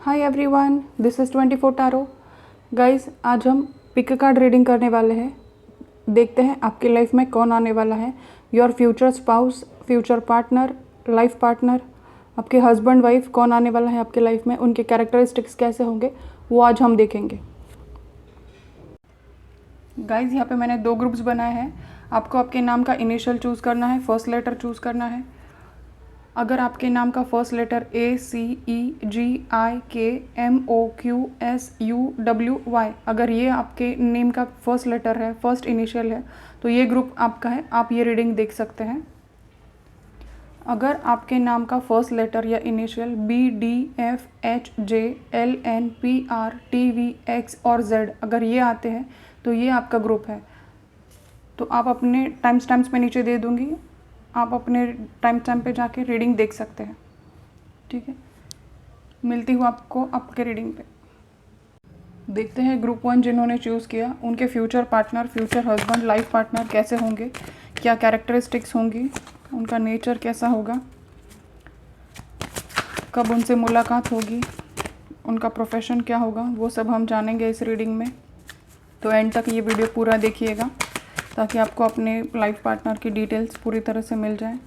Hi everyone, this is 24 tarot. Guys, आज हम pick card reading करने वाले हैं। देखते हैं आपकी लाइफ में कौन आने वाला है। Your future spouse, future partner, life partner, आपके हस्बैंड वाइफ कौन आने वाला है आपके लाइफ में, उनके कैरेक्टरिस्टिक्स कैसे होंगे वो आज हम देखेंगे। गाइस, यहाँ पे मैंने 2 ग्रुप्स बनाए हैं। आपको आपके नाम का इनिशियल चूज़ करना है, फर्स्ट लेटर चूज़ करना है। अगर आपके नाम का फर्स्ट लेटर ACEGIKMOQSUWY, अगर ये आपके नेम का फर्स्ट लेटर है, फर्स्ट इनिशियल है, तो ये ग्रुप आपका है। आप ये रीडिंग देख सकते हैं। अगर आपके नाम का फर्स्ट लेटर या इनिशियल BDFHJLNPRTVX और Z अगर ये आते हैं तो ये आपका ग्रुप है। तो आप अपने टाइम स्टैम्प्स में नीचे दे दूँगी, आप अपने टाइम स्टैम्प पे जाके रीडिंग देख सकते हैं। ठीक है, मिलती हूँ आपको आपके रीडिंग पे। देखते हैं ग्रुप 1 जिन्होंने चूज़ किया, उनके future partner, future husband, life partner कैसे होंगे, क्या कैरेक्टरिस्टिक्स होंगी, उनका नेचर कैसा होगा, कब उनसे मुलाकात होगी, उनका प्रोफेशन क्या होगा, वो सब हम जानेंगे इस रीडिंग में। तो एंड तक ये वीडियो पूरा देखिएगा ताकि आपको अपने लाइफ पार्टनर की डिटेल्स पूरी तरह से मिल जाए।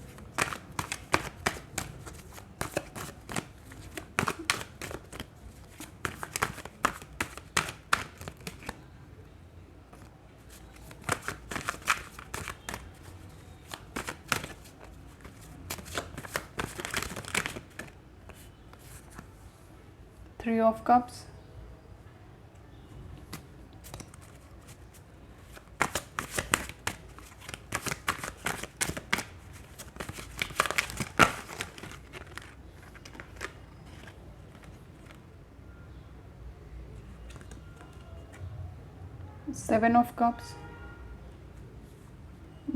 Three of Cups, Seven of Cups,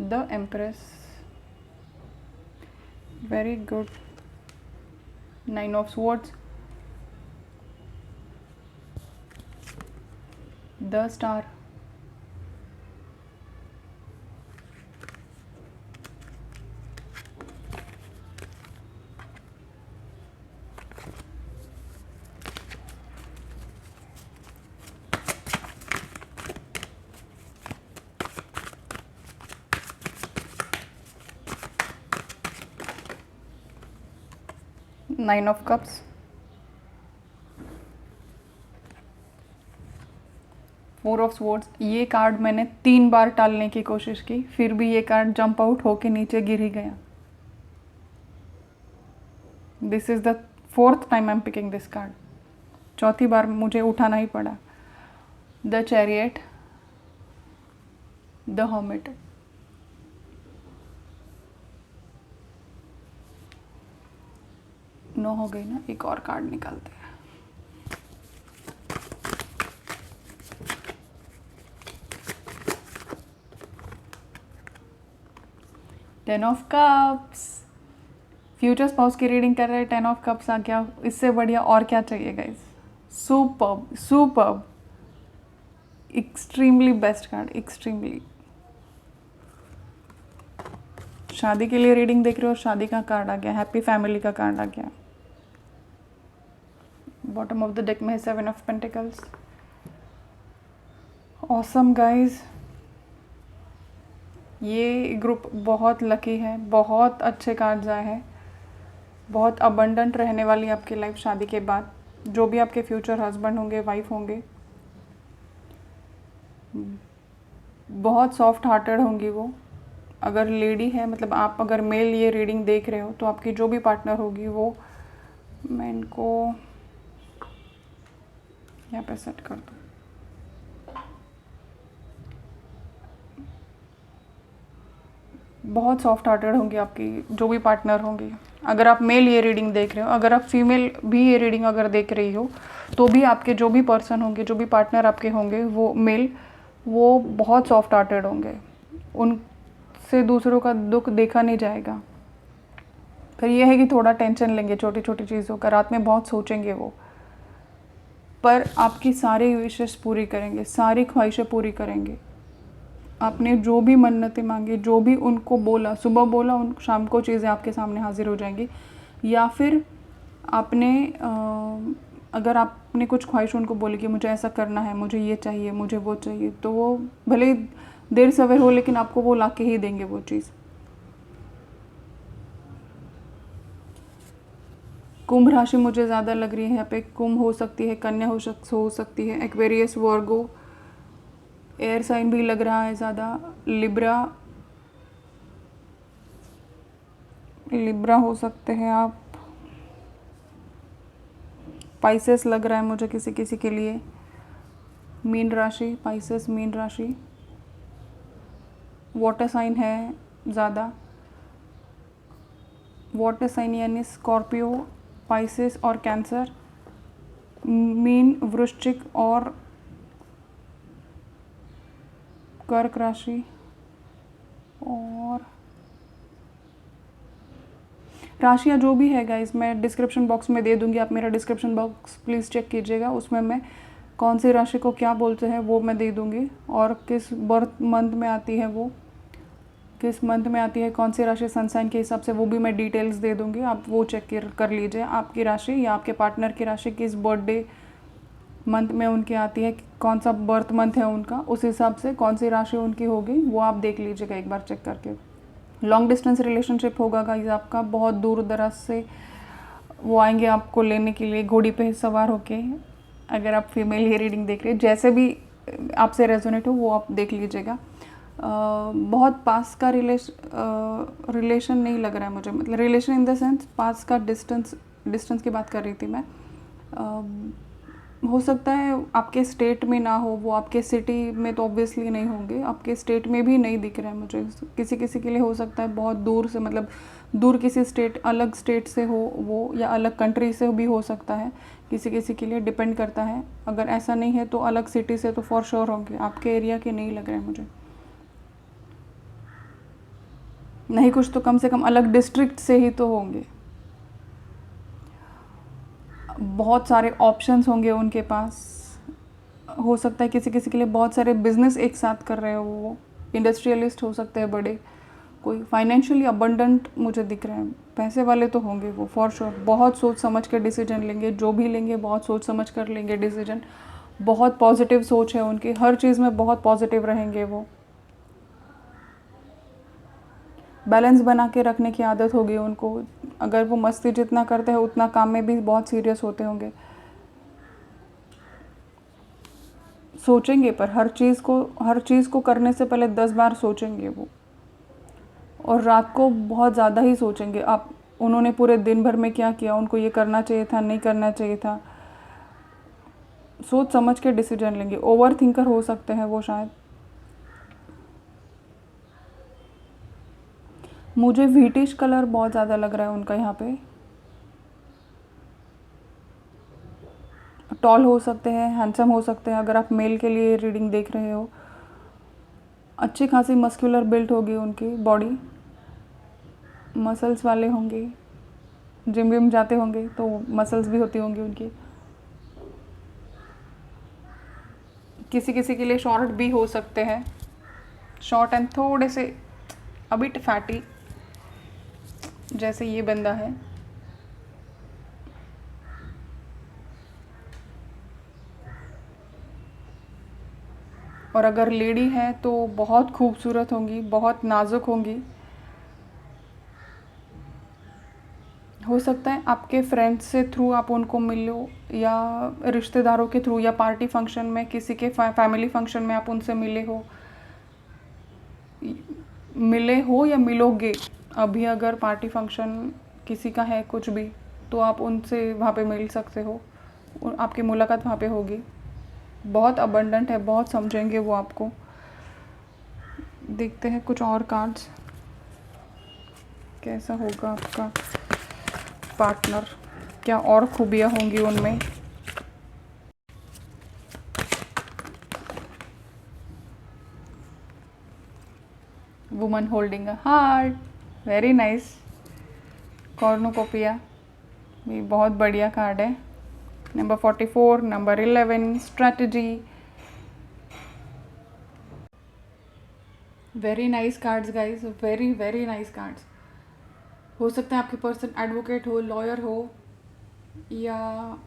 the Empress, very good, Nine of Swords, the Star, Nine of Cups, Four of Swords। ये कार्ड मैंने 3 बार टालने की कोशिश की, फिर भी ये कार्ड जंप आउट होके नीचे गिर ही गया। This is the 4th time I am picking this card. चौथी बार मुझे उठाना ही पड़ा। The chariot, the hermit. No हो गई ना, एक और कार्ड निकालते हैं। Ten of cups. Future spouse की रीडिंग कर रहे हैं, 10 ऑफ कप्स आ गया। इससे बढ़िया और क्या चाहिए guys. Superb, superb, extremely best card, extremely. शादी के लिए रीडिंग देख रहे हो, शादी का कार्ड आ गया, हैप्पी फैमिली का कार्ड आ गया। बॉटम ऑफ द डेक में है 7 ऑफ पेंटिकल्स। ऑसम गाइस, ये ग्रुप बहुत लकी है, बहुत अच्छे कार्ड्स आए हैं, बहुत अबंडेंट रहने वाली आपकी लाइफ शादी के बाद। जो भी आपके फ्यूचर हस्बैंड होंगे, वाइफ होंगे, बहुत सॉफ्ट हार्टेड होंगी वो। अगर लेडी है, मतलब आप अगर मेल ये रीडिंग देख रहे हो, तो आपकी जो भी पार्टनर होगी वो, मैं इनको यहाँ पे सेट कर दूँ। बहुत सॉफ्ट हार्टेड होंगी आपकी जो भी पार्टनर होंगी। अगर आप मेल ये रीडिंग देख रहे हो, अगर आप फीमेल भी ये रीडिंग अगर देख रही हो, तो भी आपके जो भी पर्सन होंगे, जो भी पार्टनर आपके होंगे, वो मेल, वो बहुत सॉफ्ट हार्टेड होंगे। उनसे दूसरों का दुख देखा नहीं जाएगा। फिर ये है कि थोड़ा टेंशन लेंगे छोटी छोटी चीज़ों का, रात में बहुत सोचेंगे वो, पर आपकी सारी विशेष पूरी करेंगे, सारी ख्वाहिशें पूरी करेंगे। आपने जो भी मन्नतें मांगी, जो भी उनको बोला, सुबह बोला, उन शाम को चीज़ें आपके सामने हाजिर हो जाएंगी। या फिर आपने अगर आपने कुछ ख्वाहिश उनको बोली कि मुझे ऐसा करना है, मुझे ये चाहिए, मुझे वो चाहिए, तो वो भले देर सवेर हो लेकिन आपको वो ला के ही देंगे वो चीज़। कुंभ राशि मुझे ज़्यादा लग रही है यहाँ पे। कुंभ हो सकती है, कन्या हो सकती है, एक्वेरियस, वर्गो, एयर साइन भी लग रहा है ज़्यादा, लिब्रा हो सकते हैं आप, पाइसेस लग रहा है मुझे किसी किसी के लिए, मीन राशि, पाइसेस, मीन राशि, वाटर साइन है ज़्यादा, वाटर साइन यानी स्कॉर्पियो, पाइसेस और कैंसर, मीन, वृश्चिक और कर्क राशि, और राशियाँ जो भी है गाइस मैं डिस्क्रिप्शन बॉक्स में दे दूँगी, आप मेरा डिस्क्रिप्शन बॉक्स प्लीज़ चेक कीजिएगा, उसमें मैं कौन सी राशि को क्या बोलते हैं वो मैं दे दूँगी, और किस बर्थ मंथ में आती है वो, किस मंथ में आती है कौन सी राशि सनसाइन के हिसाब से, वो भी मैं डिटेल्स दे दूँगी, आप वो चेक कर लीजिए। आपकी राशि या आपके पार्टनर की राशि किस बर्थडे मंथ में उनकी आती है, कौन सा बर्थ मंथ है उनका, उस हिसाब से कौन सी राशि उनकी होगी वो आप देख लीजिएगा एक बार चेक करके। लॉन्ग डिस्टेंस रिलेशनशिप होगा गाइस आपका, बहुत दूर दराज से वो आएंगे आपको लेने के लिए घोड़ी पे सवार होके। अगर आप फीमेल ही रीडिंग देख रहे हैं, जैसे भी आपसे रेजोनेट हो वो आप देख लीजिएगा। बहुत पास का रिलेशन नहीं लग रहा है मुझे, मतलब रिलेशन इन द सेंस पास का डिस्टेंस की बात कर रही थी मैं। हो सकता है आपके स्टेट में ना हो वो, आपके सिटी में तो ऑब्वियसली नहीं होंगे, आपके स्टेट में भी नहीं दिख रहा है मुझे। किसी किसी के लिए हो सकता है बहुत दूर से, मतलब दूर किसी स्टेट, अलग स्टेट से हो वो, या अलग कंट्री से भी हो सकता है, किसी किसी के लिए डिपेंड करता है। अगर ऐसा नहीं है तो अलग सिटी से तो फॉर श्योर होंगे, आपके एरिया के नहीं लग रहे हैं मुझे, नहीं कुछ तो कम से कम अलग डिस्ट्रिक्ट से ही तो होंगे। बहुत सारे ऑप्शंस होंगे उनके पास, हो सकता है किसी किसी के लिए बहुत सारे बिजनेस एक साथ कर रहे हो वो, इंडस्ट्रियलिस्ट हो सकते हैं बड़े, कोई फाइनेंशियली अबंडेंट मुझे दिख रहे हैं, पैसे वाले तो होंगे वो फॉर श्योर। बहुत सोच समझ के डिसीजन लेंगे, जो भी लेंगे बहुत सोच समझ कर लेंगे डिसीजन, बहुत पॉजिटिव सोच है उनकी, हर चीज़ में बहुत पॉजिटिव रहेंगे वो, बैलेंस बना के रखने की आदत होगी उनको। अगर वो मस्ती जितना करते हैं उतना काम में भी बहुत सीरियस होते होंगे, सोचेंगे पर हर चीज़ को करने से पहले 10 बार सोचेंगे वो, और रात को बहुत ज़्यादा ही सोचेंगे आप, उन्होंने पूरे दिन भर में क्या किया, उनको ये करना चाहिए था, नहीं करना चाहिए था, सोच समझ के डिसीजन लेंगे। ओवर थिंकर हो सकते हैं वो शायद। मुझे व्हीटिश कलर बहुत ज़्यादा लग रहा है उनका यहाँ पे, टॉल हो सकते हैं, हैंडसम हो सकते हैं अगर आप मेल के लिए रीडिंग देख रहे हो, अच्छी खासी मस्कुलर बिल्ट होगी उनकी बॉडी, मसल्स वाले होंगे, जिम विम जाते होंगे तो मसल्स भी होती होंगी उनकी, किसी किसी के लिए शॉर्ट भी हो सकते हैं, शॉर्ट एंड थोड़े से अबिट फैटी, जैसे ये बंदा है। और अगर लेडी है तो बहुत खूबसूरत होंगी, बहुत नाजुक होंगी, हो सकता है आपके फ्रेंड्स से थ्रू आप उनको मिलो, या रिश्तेदारों के थ्रू, या पार्टी फंक्शन में किसी के फैमिली फंक्शन में आप उनसे मिले हो या मिलोगे। अभी अगर पार्टी फंक्शन किसी का है कुछ भी, तो आप उनसे वहाँ पे मिल सकते हो, आपकी मुलाकात वहाँ पे होगी। बहुत अबंडेंट है, बहुत समझेंगे वो आपको। देखते हैं कुछ और कार्ड्स, कैसा होगा आपका पार्टनर, क्या और खूबियाँ होंगी उनमें। Woman holding a heart, very nice, कॉर्नोकोपिया भी बहुत बढ़िया कार्ड है। Number 44, number 11, strategy, very nice cards guys, very very nice cards. हो सकता है आपके पर्सन एडवोकेट हो, लॉयर हो, या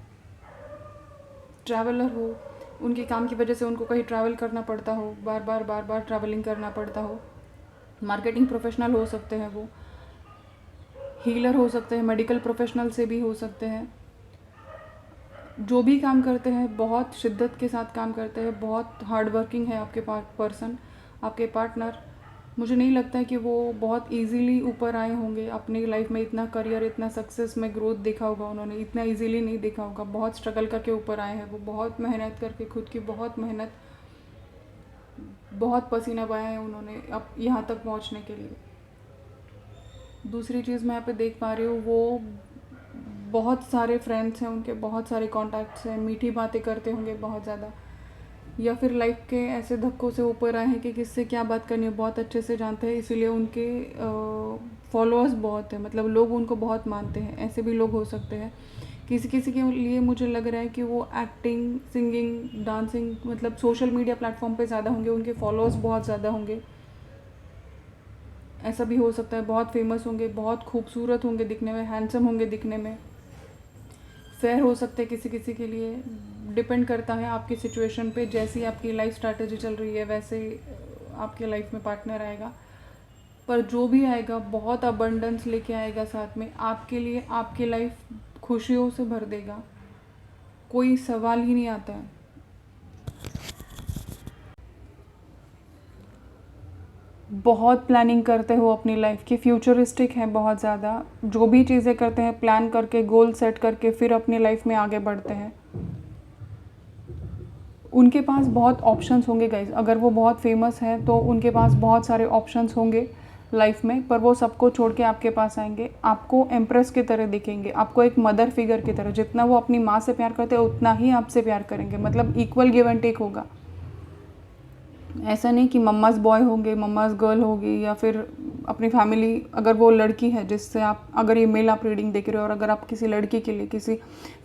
ट्रैवलर हो, उनके काम की वजह से उनको कहीं ट्रैवल करना पड़ता हो, बार बार ट्रैवलिंग करना पड़ता हो। मार्केटिंग प्रोफेशनल हो सकते हैं, वो हीलर हो सकते हैं, मेडिकल प्रोफेशनल से भी हो सकते हैं। जो भी काम करते हैं बहुत शिद्दत के साथ काम करते हैं, बहुत हार्ड वर्किंग है आपके पर्सन, आपके पार्टनर। मुझे नहीं लगता है कि वो बहुत इजीली ऊपर आए होंगे अपनी लाइफ में। इतना करियर, इतना सक्सेस में ग्रोथ देखा होगा उन्होंने, इतना इजीली नहीं देखा होगा। बहुत स्ट्रगल करके ऊपर आए हैं वो, बहुत मेहनत करके, खुद की बहुत मेहनत, बहुत पसीना बहाया है उन्होंने अब यहाँ तक पहुँचने के लिए। दूसरी चीज़ मैं यहाँ पे देख पा रही हूँ, वो बहुत सारे फ्रेंड्स हैं उनके, बहुत सारे कॉन्टैक्ट्स हैं, मीठी बातें करते होंगे बहुत ज़्यादा, या फिर लाइफ के ऐसे धक्कों से ऊपर आए हैं कि किससे क्या बात करनी है बहुत अच्छे से जानते हैं, इसीलिए उनके फॉलोअर्स बहुत हैं, मतलब लोग उनको बहुत मानते हैं। ऐसे भी लोग हो सकते हैं। किसी किसी के लिए मुझे लग रहा है कि वो एक्टिंग, सिंगिंग, डांसिंग, मतलब सोशल मीडिया प्लेटफॉर्म पे ज़्यादा होंगे, उनके फॉलोअर्स बहुत ज़्यादा होंगे। ऐसा भी हो सकता है, बहुत फेमस होंगे, बहुत खूबसूरत होंगे दिखने में, हैंडसम होंगे दिखने में, फेयर हो सकते हैं किसी किसी के लिए। डिपेंड करता है आपकी सिचुएशन पे, जैसी आपकी लाइफ स्ट्रैटेजी चल रही है वैसे आपके लाइफ में पार्टनर आएगा। पर जो भी आएगा बहुत अबंडेंस लेके आएगा साथ में आपके लिए, आपकी लाइफ खुशियों से भर देगा, कोई सवाल ही नहीं आता है। बहुत प्लानिंग करते हो अपनी लाइफ की, फ्यूचरिस्टिक हैं बहुत ज़्यादा। जो भी चीज़ें करते हैं प्लान करके, गोल सेट करके फिर अपनी लाइफ में आगे बढ़ते हैं। उनके पास बहुत ऑप्शंस होंगे गाइज। अगर वो बहुत फेमस हैं तो उनके पास बहुत सारे ऑप्शंस होंगे लाइफ में, पर वो सबको छोड़ के आपके पास आएंगे, आपको एम्प्रेस की तरह दिखेंगे, आपको एक मदर फिगर की तरह। जितना वो अपनी माँ से प्यार करते हैं उतना ही आपसे प्यार करेंगे, मतलब इक्वल गिव एंड टेक होगा। ऐसा नहीं कि मम्माज़ बॉय होंगे, मम्माज़ गर्ल होगी, या फिर अपनी फैमिली, अगर वो लड़की है जिससे आप, अगर ये मेल आप रीडिंग देख रहे हो और अगर आप किसी लड़की के लिए, किसी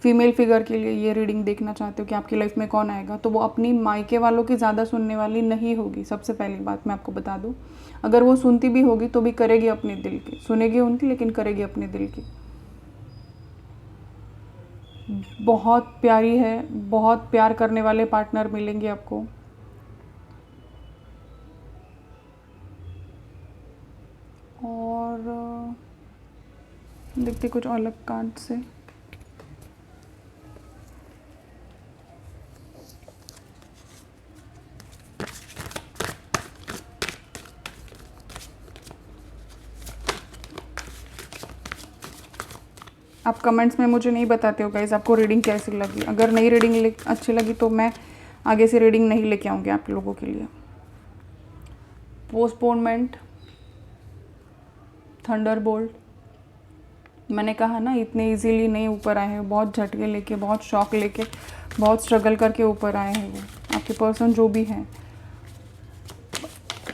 फीमेल फिगर के लिए ये रीडिंग देखना चाहते हो कि आपकी लाइफ में कौन आएगा, तो वो अपनी मायके वालों की ज़्यादा सुनने वाली नहीं होगी। सबसे पहली बात मैं आपको बता दूँ, अगर वो सुनती भी होगी तो भी करेगी अपने दिल की, सुनेगी उनकी लेकिन करेगी अपने दिल की। बहुत प्यारी है, बहुत प्यार करने वाले पार्टनर मिलेंगे आपको। और देखते कुछ अलग कार्ड से। आप कमेंट्स में मुझे नहीं बताते हो गाइज आपको रीडिंग कैसी लगी। अगर नई रीडिंग अच्छी लगी तो मैं आगे से रीडिंग नहीं लेके आऊँगी आप लोगों के लिए। पोस्टपोनमेंट, थंडरबोल्ट, मैंने कहा ना इतने इजीली नहीं ऊपर आए हैं, बहुत झटके लेके, बहुत शॉक लेके, बहुत स्ट्रगल करके ऊपर आए हैं वो। आपके पर्सन जो भी हैं,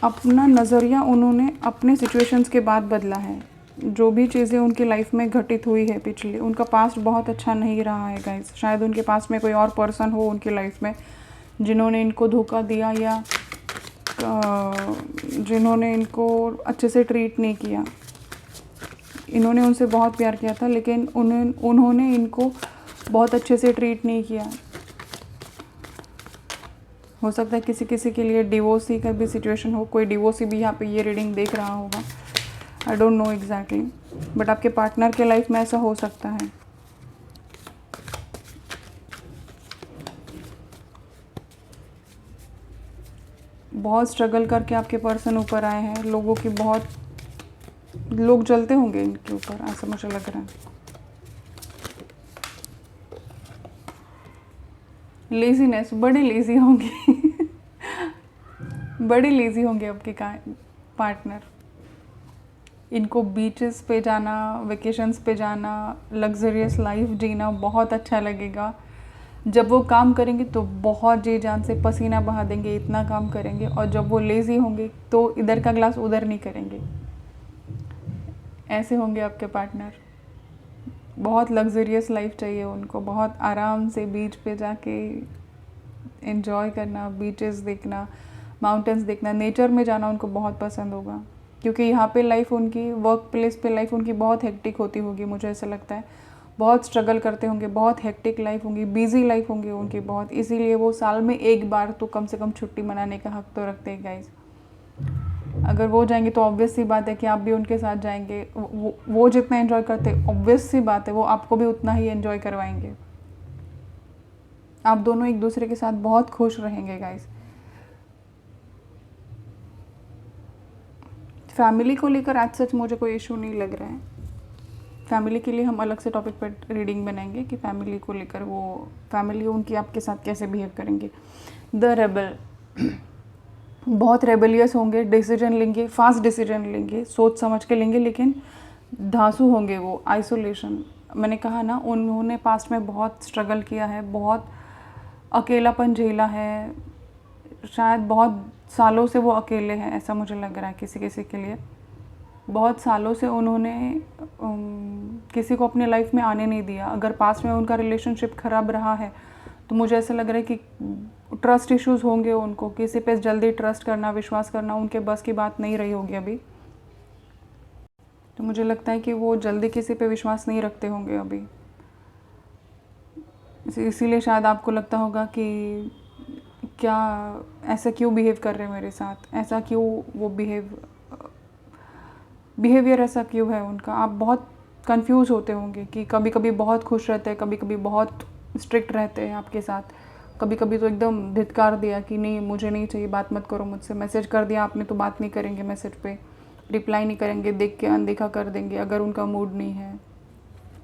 अपना नज़रिया उन्होंने अपने सिचुएशंस के बाद बदला है। जो भी चीज़ें उनकी लाइफ में घटित हुई है पिछले, उनका पास्ट बहुत अच्छा नहीं रहा है गाइस। शायद उनके पास में कोई और पर्सन हो उनकी लाइफ में जिन्होंने इनको धोखा दिया, या जिन्होंने इनको अच्छे से ट्रीट नहीं किया। इन्होंने उनसे बहुत प्यार किया था लेकिन उन्होंने इनको बहुत अच्छे से ट्रीट नहीं किया। हो सकता है किसी किसी के लिए डिवोर्सी का भी सिचुएशन हो, कोई डिवोर्सी भी यहाँ पे ये रीडिंग देख रहा होगा। I don't know exactly, but आपके पार्टनर के लाइफ में ऐसा हो सकता है। बहुत स्ट्रगल करके आपके पर्सन ऊपर आए हैं। लोगों की बहुत, लोग जलते होंगे इनके ऊपर, ऐसा मुझे लग रहा है। लेजीनेस, बड़े लेजी होंगे बड़े लेजी होंगे आपके पार्टनर। इनको बीचेस पे जाना, वेकेशंस पे जाना, लग्जरियस लाइफ जीना बहुत अच्छा लगेगा। जब वो काम करेंगे तो बहुत जी जान से पसीना बहा देंगे, इतना काम करेंगे। और जब वो लेज़ी होंगे तो इधर का ग्लास उधर नहीं करेंगे। ऐसे होंगे आपके पार्टनर। बहुत लग्जरियस लाइफ चाहिए उनको, बहुत आराम से बीच पे जाके एंजॉय करना, बीचेस देखना, माउंटेन्स देखना, नेचर में जाना उनको बहुत पसंद होगा। क्योंकि यहाँ पे लाइफ उनकी, वर्क प्लेस पे लाइफ उनकी बहुत हेक्टिक होती होगी, मुझे ऐसा लगता है। बहुत स्ट्रगल करते होंगे, बहुत हेक्टिक लाइफ होंगी, बिजी लाइफ होंगी उनकी बहुत, इसीलिए वो साल में एक बार तो कम से कम छुट्टी मनाने का हक तो रखते हैं गाइज। अगर वो जाएंगे तो ऑब्वियस सी बात है कि आप भी उनके साथ जाएंगे। वो जितना एंजॉय करते हैं, ऑब्वियस सी बात है वो आपको भी उतना ही एंजॉय करवाएंगे। आप दोनों एक दूसरे के साथ बहुत खुश रहेंगे गाइज। फैमिली को लेकर आज सच मुझे कोई इशू नहीं लग रहा है। फैमिली के लिए हम अलग से टॉपिक पर रीडिंग बनाएंगे कि फैमिली को लेकर वो फैमिली उनकी आपके साथ कैसे बिहेव करेंगे। द रेबल, बहुत रेबलियस होंगे, डिसीजन लेंगे, फास्ट डिसीजन लेंगे, सोच समझ के लेंगे, लेकिन धांसू होंगे वो। आइसोलेशन, मैंने कहा ना, उन्होंने पास्ट में बहुत स्ट्रगल किया है, बहुत अकेलापन झेला है, शायद बहुत सालों से वो अकेले हैं, ऐसा मुझे लग रहा है किसी किसी के लिए। बहुत सालों से उन्होंने किसी को अपने लाइफ में आने नहीं दिया। अगर पास्ट में उनका रिलेशनशिप ख़राब रहा है तो मुझे ऐसा लग रहा है कि ट्रस्ट इश्यूज़ होंगे उनको, किसी पे जल्दी ट्रस्ट करना, विश्वास करना उनके बस की बात नहीं रही होगी अभी। तो मुझे लगता है कि वो जल्दी किसी पे विश्वास नहीं रखते होंगे अभी। इसीलिए शायद आपको लगता होगा कि क्या ऐसा क्यों बिहेव कर रहे हैं मेरे साथ, ऐसा क्यों वो बिहेवियर ऐसा क्यों है उनका। आप बहुत कंफ्यूज होते होंगे कि कभी कभी बहुत खुश रहते हैं, कभी कभी बहुत स्ट्रिक्ट रहते हैं आपके साथ, कभी कभी तो एकदम धिक्कार दिया कि नहीं मुझे नहीं चाहिए, बात मत करो मुझसे। मैसेज कर दिया आपने तो बात नहीं करेंगे, मैसेज पे रिप्लाई नहीं करेंगे, देख के अनदेखा कर देंगे अगर उनका मूड नहीं है।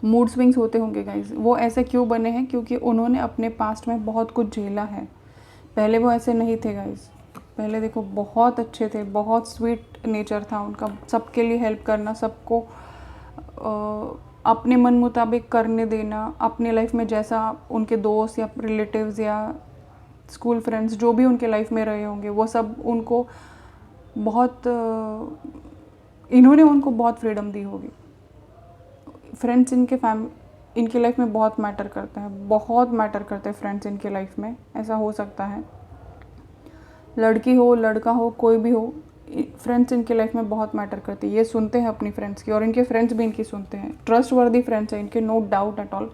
मूड स्विंग्स होते होंगे गाइज। वो ऐसे क्यों बने हैं? क्योंकि उन्होंने अपने पास्ट में बहुत कुछ झेला है। पहले वो ऐसे नहीं थे गाइज। पहले देखो बहुत अच्छे थे, बहुत स्वीट नेचर था उनका, सबके लिए हेल्प करना, सबको अपने मन मुताबिक करने देना। अपने लाइफ में जैसा उनके दोस्त या रिलेटिव्स या स्कूल फ्रेंड्स जो भी उनके लाइफ में रहे होंगे वो सब उनको बहुत इन्होंने उनको बहुत फ्रीडम दी होगी। फ्रेंड्स इनके लाइफ में बहुत मैटर करते हैं, बहुत मैटर करते हैं फ्रेंड्स इनके लाइफ में, ऐसा हो सकता है। लड़की हो लड़का हो कोई भी हो, फ्रेंड्स इनके लाइफ में बहुत मैटर करती है। ये सुनते हैं अपनी फ्रेंड्स की और इनके फ्रेंड्स भी इनकी सुनते हैं। ट्रस्ट वर्दी फ्रेंड्स हैं इनके, नो डाउट एट ऑल।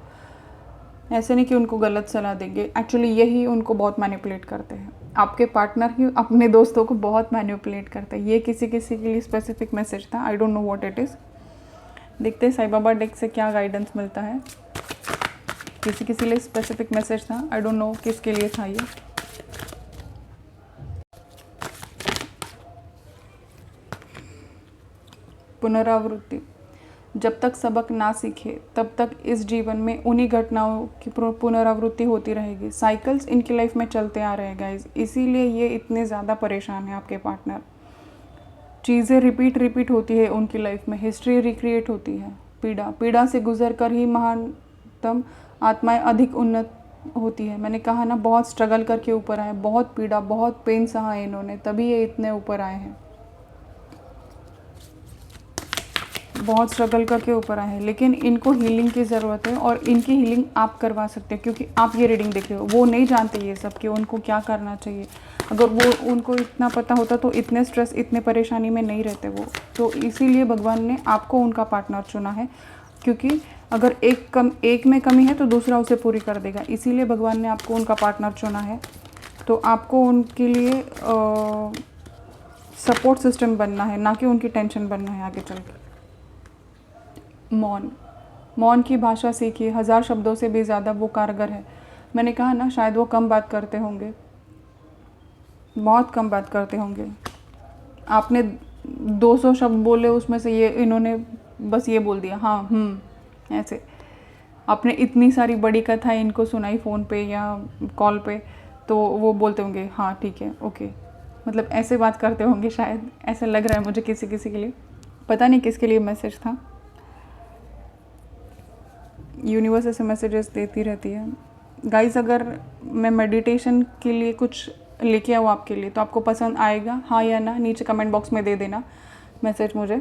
ऐसे नहीं कि उनको गलत सलाह देंगे, एक्चुअली यही उनको बहुत मैनिपुलेट करते हैं। आपके पार्टनर ही अपने दोस्तों को बहुत मैनिपुलेट करते हैं। ये किसी किसी के लिए स्पेसिफिक मैसेज था, I don't know what it is. देखते हैं साईं बाबा डेक से क्या गाइडेंस मिलता है। किसी किसी लिए स्पेसिफिक मैसेज था, आई डोंट नो किसके लिए था ये। पुनरावृत्ति, जब तक सबक ना सीखे तब तक इस जीवन में उन्हीं घटनाओं की पुनरावृत्ति होती रहेगी। साइकिल्स इनकी लाइफ में चलते आ रहे हैं गाइज, इसीलिए ये इतने ज़्यादा परेशान है आपके पार्टनर। चीज़ें रिपीट होती है उनकी लाइफ में, हिस्ट्री रिक्रिएट होती है। पीड़ा से गुजर कर ही महानतम आत्माएं अधिक उन्नत होती है। मैंने कहा ना, बहुत स्ट्रगल करके ऊपर आए, बहुत पीड़ा, बहुत पेन सहा है इन्होंने, तभी ये इतने ऊपर आए हैं। बहुत स्ट्रगल करके ऊपर आए हैं, लेकिन इनको हीलिंग की ज़रूरत है और इनकी हीलिंग आप करवा सकते हैं, क्योंकि आप ये रीडिंग देख रहे हो। वो नहीं जानते ये सब कि उनको क्या करना चाहिए। अगर वो उनको इतना पता होता तो इतने स्ट्रेस, इतने परेशानी में नहीं रहते वो। तो इसीलिए भगवान ने आपको उनका पार्टनर चुना है, क्योंकि अगर एक में कमी है तो दूसरा उसे पूरी कर देगा। इसीलिए भगवान ने आपको उनका पार्टनर चुना है। तो आपको उनके लिए सपोर्ट सिस्टम बनना है, ना कि उनकी टेंशन बनना है आगे चल के। मौन की भाषा सीखिए, 1000 शब्दों से भी ज़्यादा वो कारगर है। मैंने कहा ना, शायद वो कम बात करते होंगे, बहुत कम बात करते होंगे। आपने 200 शब्द बोले, उसमें से ये इन्होंने बस ये बोल दिया हाँ ऐसे। आपने इतनी सारी बड़ी कथा इनको सुनाई फ़ोन पे या कॉल पे, तो वो बोलते होंगे हाँ ठीक है ओके। मतलब ऐसे बात करते होंगे शायद, ऐसा लग रहा है मुझे किसी किसी के लिए। पता नहीं किसके लिए मैसेज था। यूनिवर्स ऐसे मैसेजेस देती रहती है गाइस। अगर मैं मेडिटेशन के लिए कुछ लेके आऊँ आपके लिए तो आपको पसंद आएगा, हाँ या ना, नीचे कमेंट बॉक्स में दे देना मैसेज मुझे,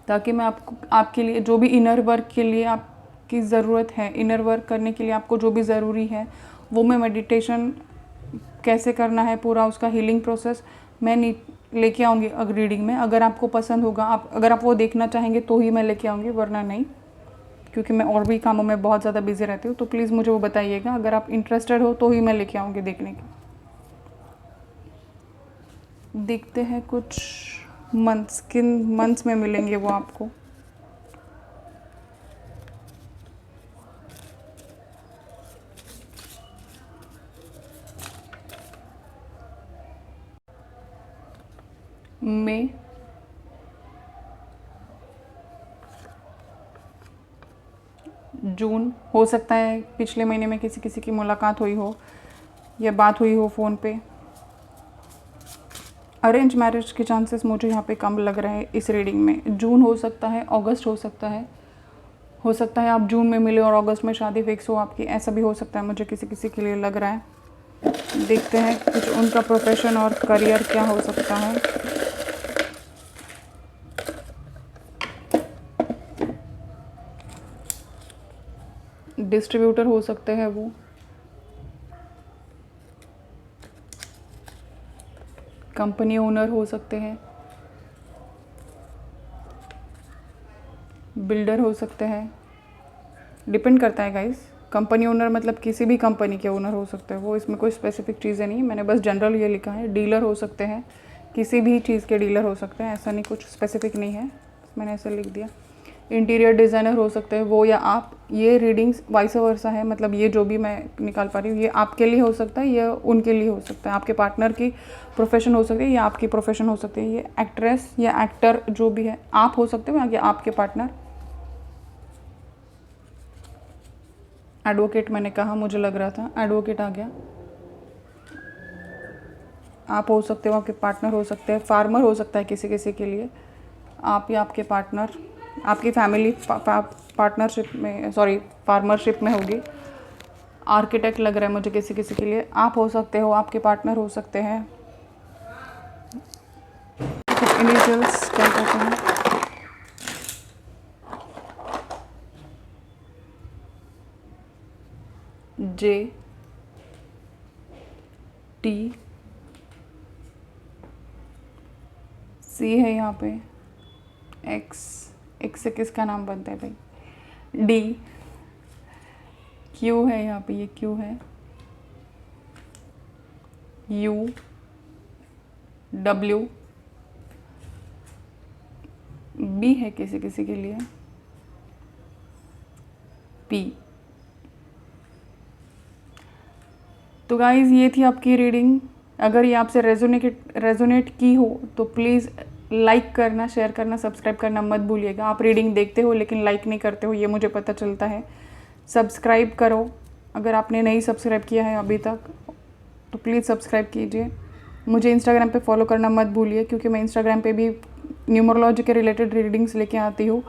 ताकि मैं आपके लिए जो भी इनर वर्क के लिए आपकी ज़रूरत है, इनर वर्क करने के लिए आपको जो भी ज़रूरी है, वो मैं मेडिटेशन कैसे करना है पूरा उसका हीलिंग प्रोसेस मैं लेके आऊँगी रीडिंग में। अगर आपको पसंद होगा, अगर आप वो देखना चाहेंगे तो ही मैं लेके आऊँगी, वरना नहीं। क्योंकि मैं और भी कामों में बहुत ज़्यादा बिजी रहती हूँ, तो प्लीज़ मुझे वो बताइएगा। अगर आप इंटरेस्टेड हो तो ही मैं लेके आऊँगी देखने की। देखते हैं कुछ मंथ्स, किन मंथ्स में मिलेंगे वो आपको। मई, जून, हो सकता है पिछले महीने में किसी किसी की मुलाकात हुई हो या बात हुई हो फ़ोन पे। अरेंज मैरिज के चांसेस मुझे यहाँ पे कम लग रहे हैं इस रीडिंग में। जून हो सकता है, अगस्त हो सकता है आप जून में मिले और अगस्त में शादी फिक्स हो आपकी, ऐसा भी हो सकता है, मुझे किसी किसी के लिए लग रहा है। देखते हैं कुछ उनका प्रोफेशन और करियर क्या हो सकता है। डिस्ट्रीब्यूटर हो सकते हैं वो, कंपनी ओनर हो सकते हैं, बिल्डर हो सकते हैं, डिपेंड करता है गाइस। कंपनी ओनर मतलब किसी भी कंपनी के ओनर हो सकते हैं वो, इसमें कोई स्पेसिफिक चीज़ें नहीं, मैंने बस जनरल ये लिखा है। डीलर हो सकते हैं, किसी भी चीज़ के डीलर हो सकते हैं, ऐसा नहीं, कुछ स्पेसिफिक नहीं है, मैंने ऐसे लिख दिया। इंटीरियर डिज़ाइनर हो सकते हैं वो या आप। ये रीडिंग्स वाइस वर्सा है, मतलब ये जो भी मैं निकाल पा रही हूँ ये आपके लिए हो सकता है, ये उनके लिए हो सकता है। आपके पार्टनर की प्रोफेशन हो सकती है या आपकी प्रोफेशन हो सकती है। ये एक्ट्रेस या एक्टर जो भी है आप हो सकते हो या आपके पार्टनर। एडवोकेट मैंने कहा, मुझे लग रहा था एडवोकेट आ गया। आप हो सकते हो, आपके पार्टनर हो सकते हैं। फार्मर हो सकता है किसी किसी के लिए, आप या आपके पार्टनर। आपकी फैमिली पार्टनरशिप में, सॉरी फार्मरशिप में होगी। आर्किटेक्ट लग रहा है मुझे किसी किसी के लिए, आप हो सकते हो, आपके पार्टनर हो सकते हैं। कुछ इनिशियल्स क्या कहते हैं। जे, टी, सी है यहाँ पे, एक्स, एक्स से किसका नाम बनता है भाई, डी, क्यू है यहाँ पे, ये क्यू है, यू, डब्ल्यू, बी है किसी किसी के लिए, पी। तो गाइज़ ये थी आपकी रीडिंग। अगर ये आपसे रेजोनेट की हो तो प्लीज़ लाइक करना, शेयर करना, सब्सक्राइब करना मत भूलिएगा। आप रीडिंग देखते हो लेकिन लाइक नहीं करते हो, ये मुझे पता चलता है। सब्सक्राइब करो, अगर आपने नहीं सब्सक्राइब किया है अभी तक तो प्लीज़ सब्सक्राइब कीजिए। मुझे इंस्टाग्राम पे फॉलो करना मत भूलिए, क्योंकि मैं इंस्टाग्राम पे भी न्यूमरोलॉजी के रिलेटेड रीडिंग्स लेके आती हूँ।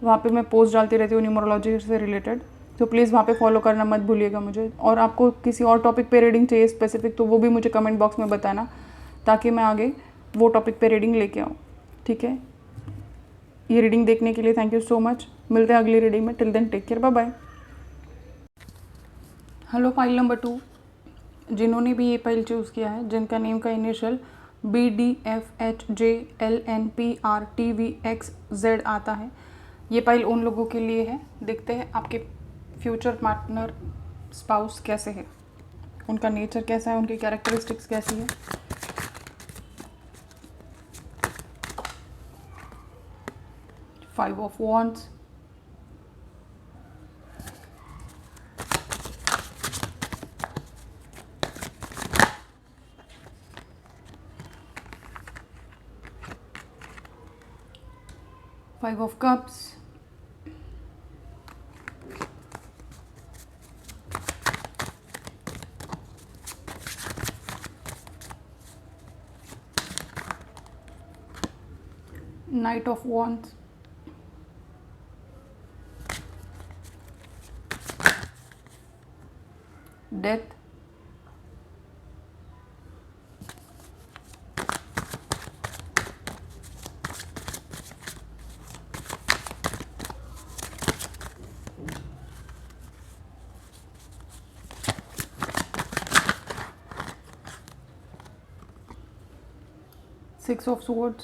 वहाँ पे मैं पोस्ट डालती रहती हूँ न्यूमरोलॉजी से रिलेटेड, तो प्लीज़ वहाँ पे फॉलो करना मत भूलिएगा मुझे। और आपको किसी और टॉपिक पे रीडिंग चाहिए स्पेसिफिक, तो वो भी मुझे कमेंट बॉक्स में बताना, ताकि मैं आगे वो टॉपिक पे रीडिंग लेके आऊँ। ठीक है, ये रीडिंग देखने के लिए थैंक यू सो मच। मिलते हैं अगली रीडिंग में, till then take care, bye bye. Hello file number 2, जिन्होंने भी ये फाइल चूज़ किया है, जिनका नेम का इनिशियल BDFHJLNPRTVXZ आता है, ये फाइल उन लोगों के लिए है। देखते हैं आपके फ्यूचर पार्टनर स्पाउस कैसे है, उनका नेचर कैसा है, उनकी कैरेक्टरिस्टिक्स कैसी है। Five of wands, five of cups, night of wands, death, six of swords,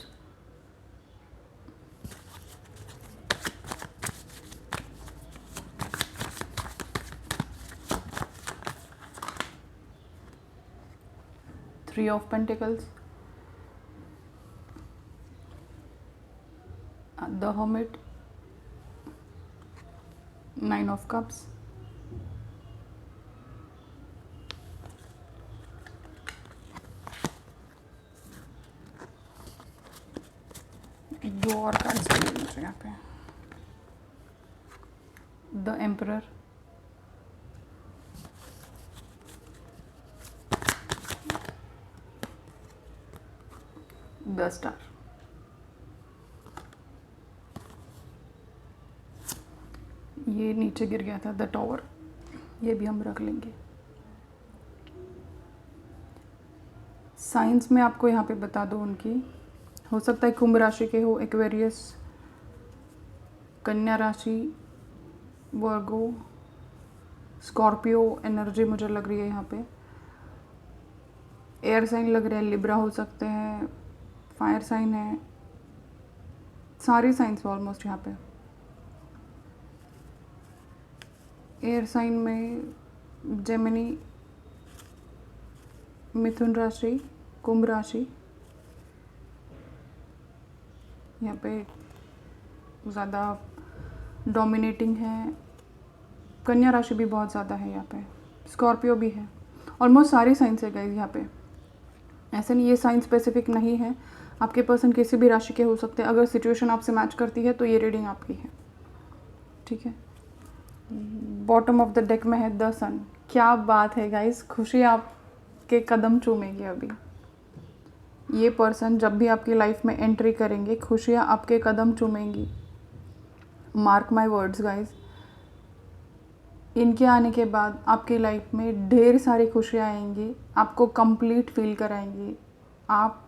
3 of pentacles, the hermit, 9 of cups, दो और कार्ड्स चाहिए मुझे यहाँ पे, द एम्परर, द स्टार। ये नीचे गिर गया था द टॉवर, ये भी हम रख लेंगे। साइंस में आपको यहाँ पे बता दो उनकी, हो सकता है कुंभ राशि के हो, एक्वेरियस, कन्या राशि, वर्गो, स्कॉर्पियो एनर्जी मुझे लग रही है यहाँ पे, एयर साइन लग रहा है, लिब्रा हो सकते हैं, फायर साइन है, सारी साइंस ऑलमोस्ट यहाँ पे। एयर साइन में जेमिनी, मिथुन राशि, कुंभ राशि, यहाँ पे ज़्यादा डोमिनेटिंग है, कन्या राशि भी बहुत ज़्यादा है यहाँ पे, स्कॉर्पियो भी है, ऑलमोस्ट सारी साइंस है गाइस यहाँ पे। ऐसे नहीं ये साइन स्पेसिफिक नहीं है, आपके पर्सन किसी भी राशि के हो सकते हैं। अगर सिचुएशन आपसे मैच करती है तो ये रीडिंग आपकी है, ठीक है। बॉटम ऑफ द डेक में है द सन। क्या बात है गाइस, खुशी आपके कदम चूमेगी अभी। ये पर्सन जब भी आपकी लाइफ में एंट्री करेंगे, खुशियाँ आपके कदम चूमेंगी। मार्क माय वर्ड्स गाइस, इनके आने के बाद आपकी लाइफ में ढेर सारी खुशियाँ आएंगी, आपको कंप्लीट फील कराएंगी। आप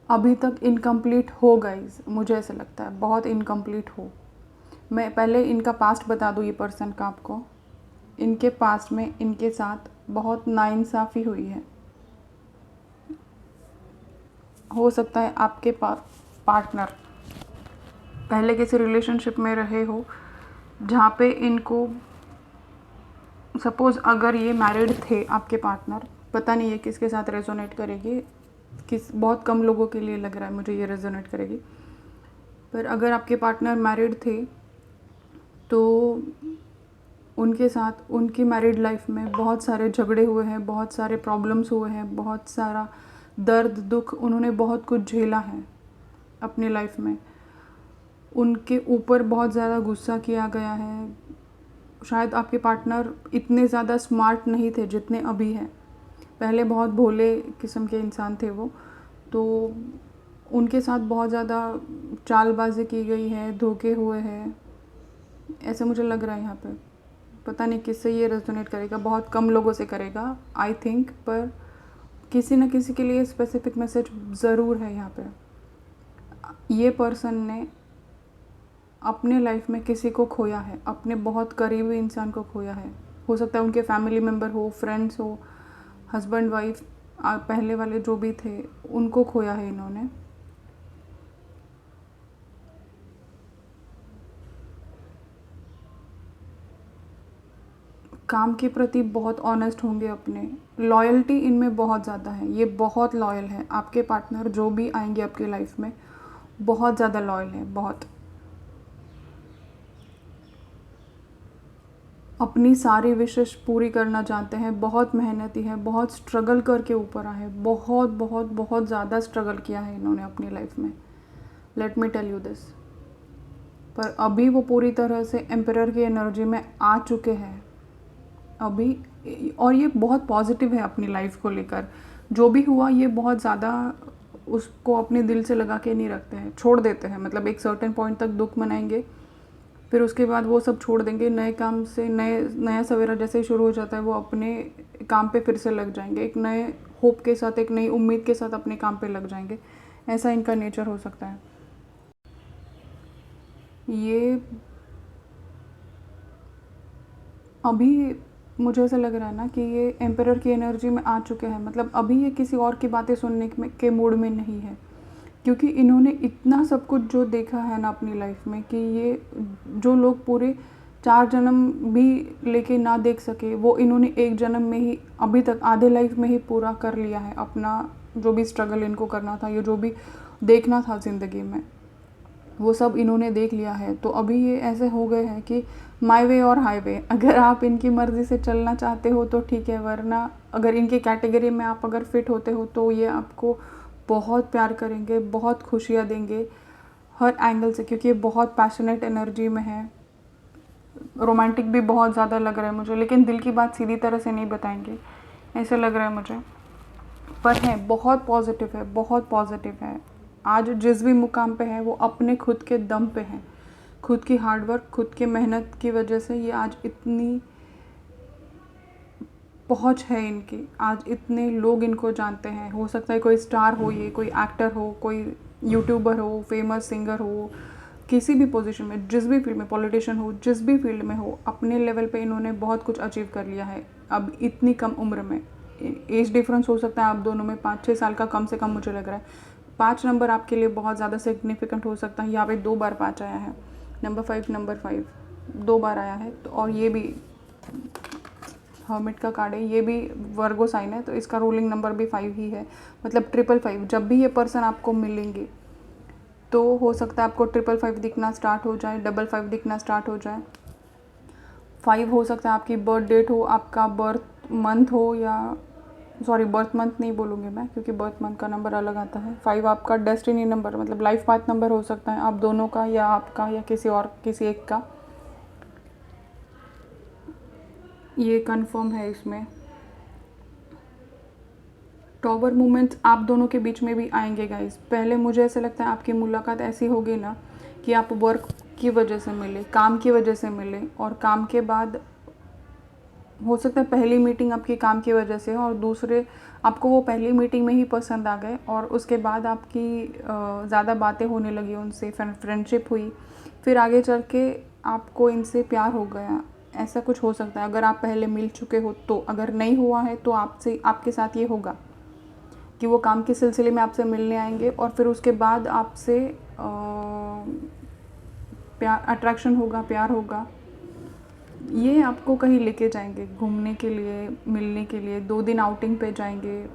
अभी तक इनकम्प्लीट हो गाइस, मुझे ऐसा लगता है बहुत इनकम्प्लीट हो। मैं पहले इनका पास्ट बता दूँ, ये पर्सन का आपको, इनके पास्ट में इनके साथ बहुत नाइंसाफ़ी हुई है। हो सकता है आपके पार्टनर पहले किसी रिलेशनशिप में रहे हो जहाँ पे इनको, सपोज़ अगर ये मैरिड थे आपके पार्टनर, पता नहीं ये किसके साथ रेजोनेट करेगी, बहुत कम लोगों के लिए लग रहा है मुझे ये रेजोनेट करेगी। पर अगर आपके पार्टनर मैरिड थे तो उनके साथ उनकी मैरिड लाइफ में बहुत सारे झगड़े हुए हैं, बहुत सारे प्रॉब्लम्स हुए हैं, बहुत सारा दर्द दुख, उन्होंने बहुत कुछ झेला है अपनी लाइफ में। उनके ऊपर बहुत ज़्यादा गुस्सा किया गया है। शायद आपके पार्टनर इतने ज़्यादा स्मार्ट नहीं थे जितने अभी हैं, पहले बहुत भोले किस्म के इंसान थे वो, तो उनके साथ बहुत ज़्यादा चालबाजी की गई है, धोखे हुए हैं, ऐसे मुझे लग रहा है यहाँ पे। पता नहीं किससे ये रेजोनेट करेगा, बहुत कम लोगों से करेगा आई थिंक, पर किसी न किसी के लिए स्पेसिफिक मैसेज ज़रूर है यहाँ पे। ये पर्सन ने अपने लाइफ में किसी को खोया है, अपने बहुत करीबी इंसान को खोया है। हो सकता है उनके फैमिली मेम्बर हो, फ्रेंड्स हो, हस्बैंड वाइफ, पहले वाले जो भी थे उनको खोया है इन्होंने। काम के प्रति बहुत ऑनेस्ट होंगे अपने, लॉयल्टी इनमें बहुत ज़्यादा है, ये बहुत लॉयल है। आपके पार्टनर जो भी आएंगे आपके लाइफ में बहुत ज़्यादा लॉयल है, बहुत अपनी सारी विशेष पूरी करना चाहते हैं, बहुत मेहनती है, बहुत स्ट्रगल करके ऊपर आए, बहुत बहुत बहुत ज़्यादा स्ट्रगल किया है इन्होंने अपनी लाइफ में, let me tell you this. पर अभी वो पूरी तरह से एम्परर की एनर्जी में आ चुके हैं अभी, और ये बहुत पॉजिटिव है अपनी लाइफ को लेकर। जो भी हुआ ये बहुत ज़्यादा उसको अपने दिल से लगा के नहीं रखते हैं, छोड़ देते हैं। मतलब एक सर्टेन पॉइंट तक दुख मनाएंगे, फिर उसके बाद वो सब छोड़ देंगे, नए काम से नया सवेरा जैसे ही शुरू हो जाता है वो अपने काम पे फिर से लग जाएंगे, एक नए होप के साथ, एक नई उम्मीद के साथ अपने काम पे लग जाएंगे। ऐसा इनका नेचर हो सकता है। ये अभी मुझे ऐसा लग रहा है ना कि ये एम्परर की एनर्जी में आ चुके हैं, मतलब अभी ये किसी और की बातें सुनने के मूड में नहीं है, क्योंकि इन्होंने इतना सब कुछ जो देखा है ना अपनी लाइफ में, कि ये जो लोग पूरे 4 जन्म भी लेके ना देख सके वो इन्होंने एक जन्म में ही अभी तक आधे लाइफ में ही पूरा कर लिया है। अपना जो भी स्ट्रगल इनको करना था, ये जो भी देखना था ज़िंदगी में, वो सब इन्होंने देख लिया है। तो अभी ये ऐसे हो गए हैं कि माई वे और हाईवे, अगर आप इनकी मर्ज़ी से चलना चाहते हो तो ठीक है, वरना अगर इनके कैटेगरी में आप अगर फिट होते हो तो ये आपको बहुत प्यार करेंगे, बहुत खुशियाँ देंगे हर एंगल से, क्योंकि ये बहुत पैशनेट एनर्जी में है। रोमांटिक भी बहुत ज़्यादा लग रहा है मुझे, लेकिन दिल की बात सीधी तरह से नहीं बताएंगे, ऐसे लग रहा है मुझे। पर है, बहुत पॉजिटिव है, बहुत पॉजिटिव है। आज जिस भी मुकाम पे है वो अपने खुद के दम पे है, खुद की हार्डवर्क, खुद की मेहनत की वजह से ये आज इतनी पहुंच है इनकी, आज इतने लोग इनको जानते हैं। हो सकता है कोई स्टार हो, ये कोई एक्टर हो, कोई यूट्यूबर हो, फेमस सिंगर हो, किसी भी पोजीशन में, जिस भी फील्ड में, पॉलिटिशियन हो, जिस भी फील्ड में हो, अपने लेवल पे इन्होंने बहुत कुछ अचीव कर लिया है अब इतनी कम उम्र में। एज डिफरेंस हो सकता है आप दोनों में 5-6 साल का कम से कम मुझे लग रहा है। 5 नंबर आपके लिए बहुत ज़्यादा सिग्निफिकेंट हो सकता है। यहाँ पे 2 बार 5 आया है, नंबर 5 2 बार आया है। तो और ये भी हर्मिट का कार्ड है, ये भी वर्गो साइन है, तो इसका रूलिंग नंबर भी 5 ही है, मतलब 555। जब भी ये पर्सन आपको मिलेंगे तो हो सकता है आपको 555 दिखना स्टार्ट हो जाए, 55 दिखना स्टार्ट हो जाए। 5 हो सकता है आपकी बर्थ डेट हो, आपका बर्थ मंथ हो, या सॉरी बर्थ मंथ नहीं बोलूँगी मैं, क्योंकि बर्थ मंथ का नंबर अलग आता है। 5 आपका डेस्टिनी नंबर, मतलब लाइफ पाथ नंबर हो सकता है, आप दोनों का या आपका या किसी एक का। ये कंफर्म है इसमें। टॉवर मूवमेंट्स आप दोनों के बीच में भी आएंगे गाइस। पहले मुझे ऐसा लगता है आपकी मुलाकात ऐसी होगी ना कि आप वर्क की वजह से मिले, काम की वजह से मिले, और काम के बाद हो सकता है पहली मीटिंग आपकी काम की वजह से हो और दूसरे आपको वो पहली मीटिंग में ही पसंद आ गए, और उसके बाद आपकी ज़्यादा बातें होने लगी उनसे, फ्रेंडशिप हुई, फिर आगे चल के आपको इनसे प्यार हो गया। ऐसा कुछ हो सकता है अगर आप पहले मिल चुके हो तो। अगर नहीं हुआ है तो आपके साथ ये होगा कि वो काम के सिलसिले में आपसे मिलने आएंगे, और फिर उसके बाद आपसे प्यार, अट्रैक्शन होगा, प्यार होगा। ये आपको कहीं लेके जाएंगे घूमने के लिए, मिलने के लिए, 2 दिन आउटिंग पे जाएंगे,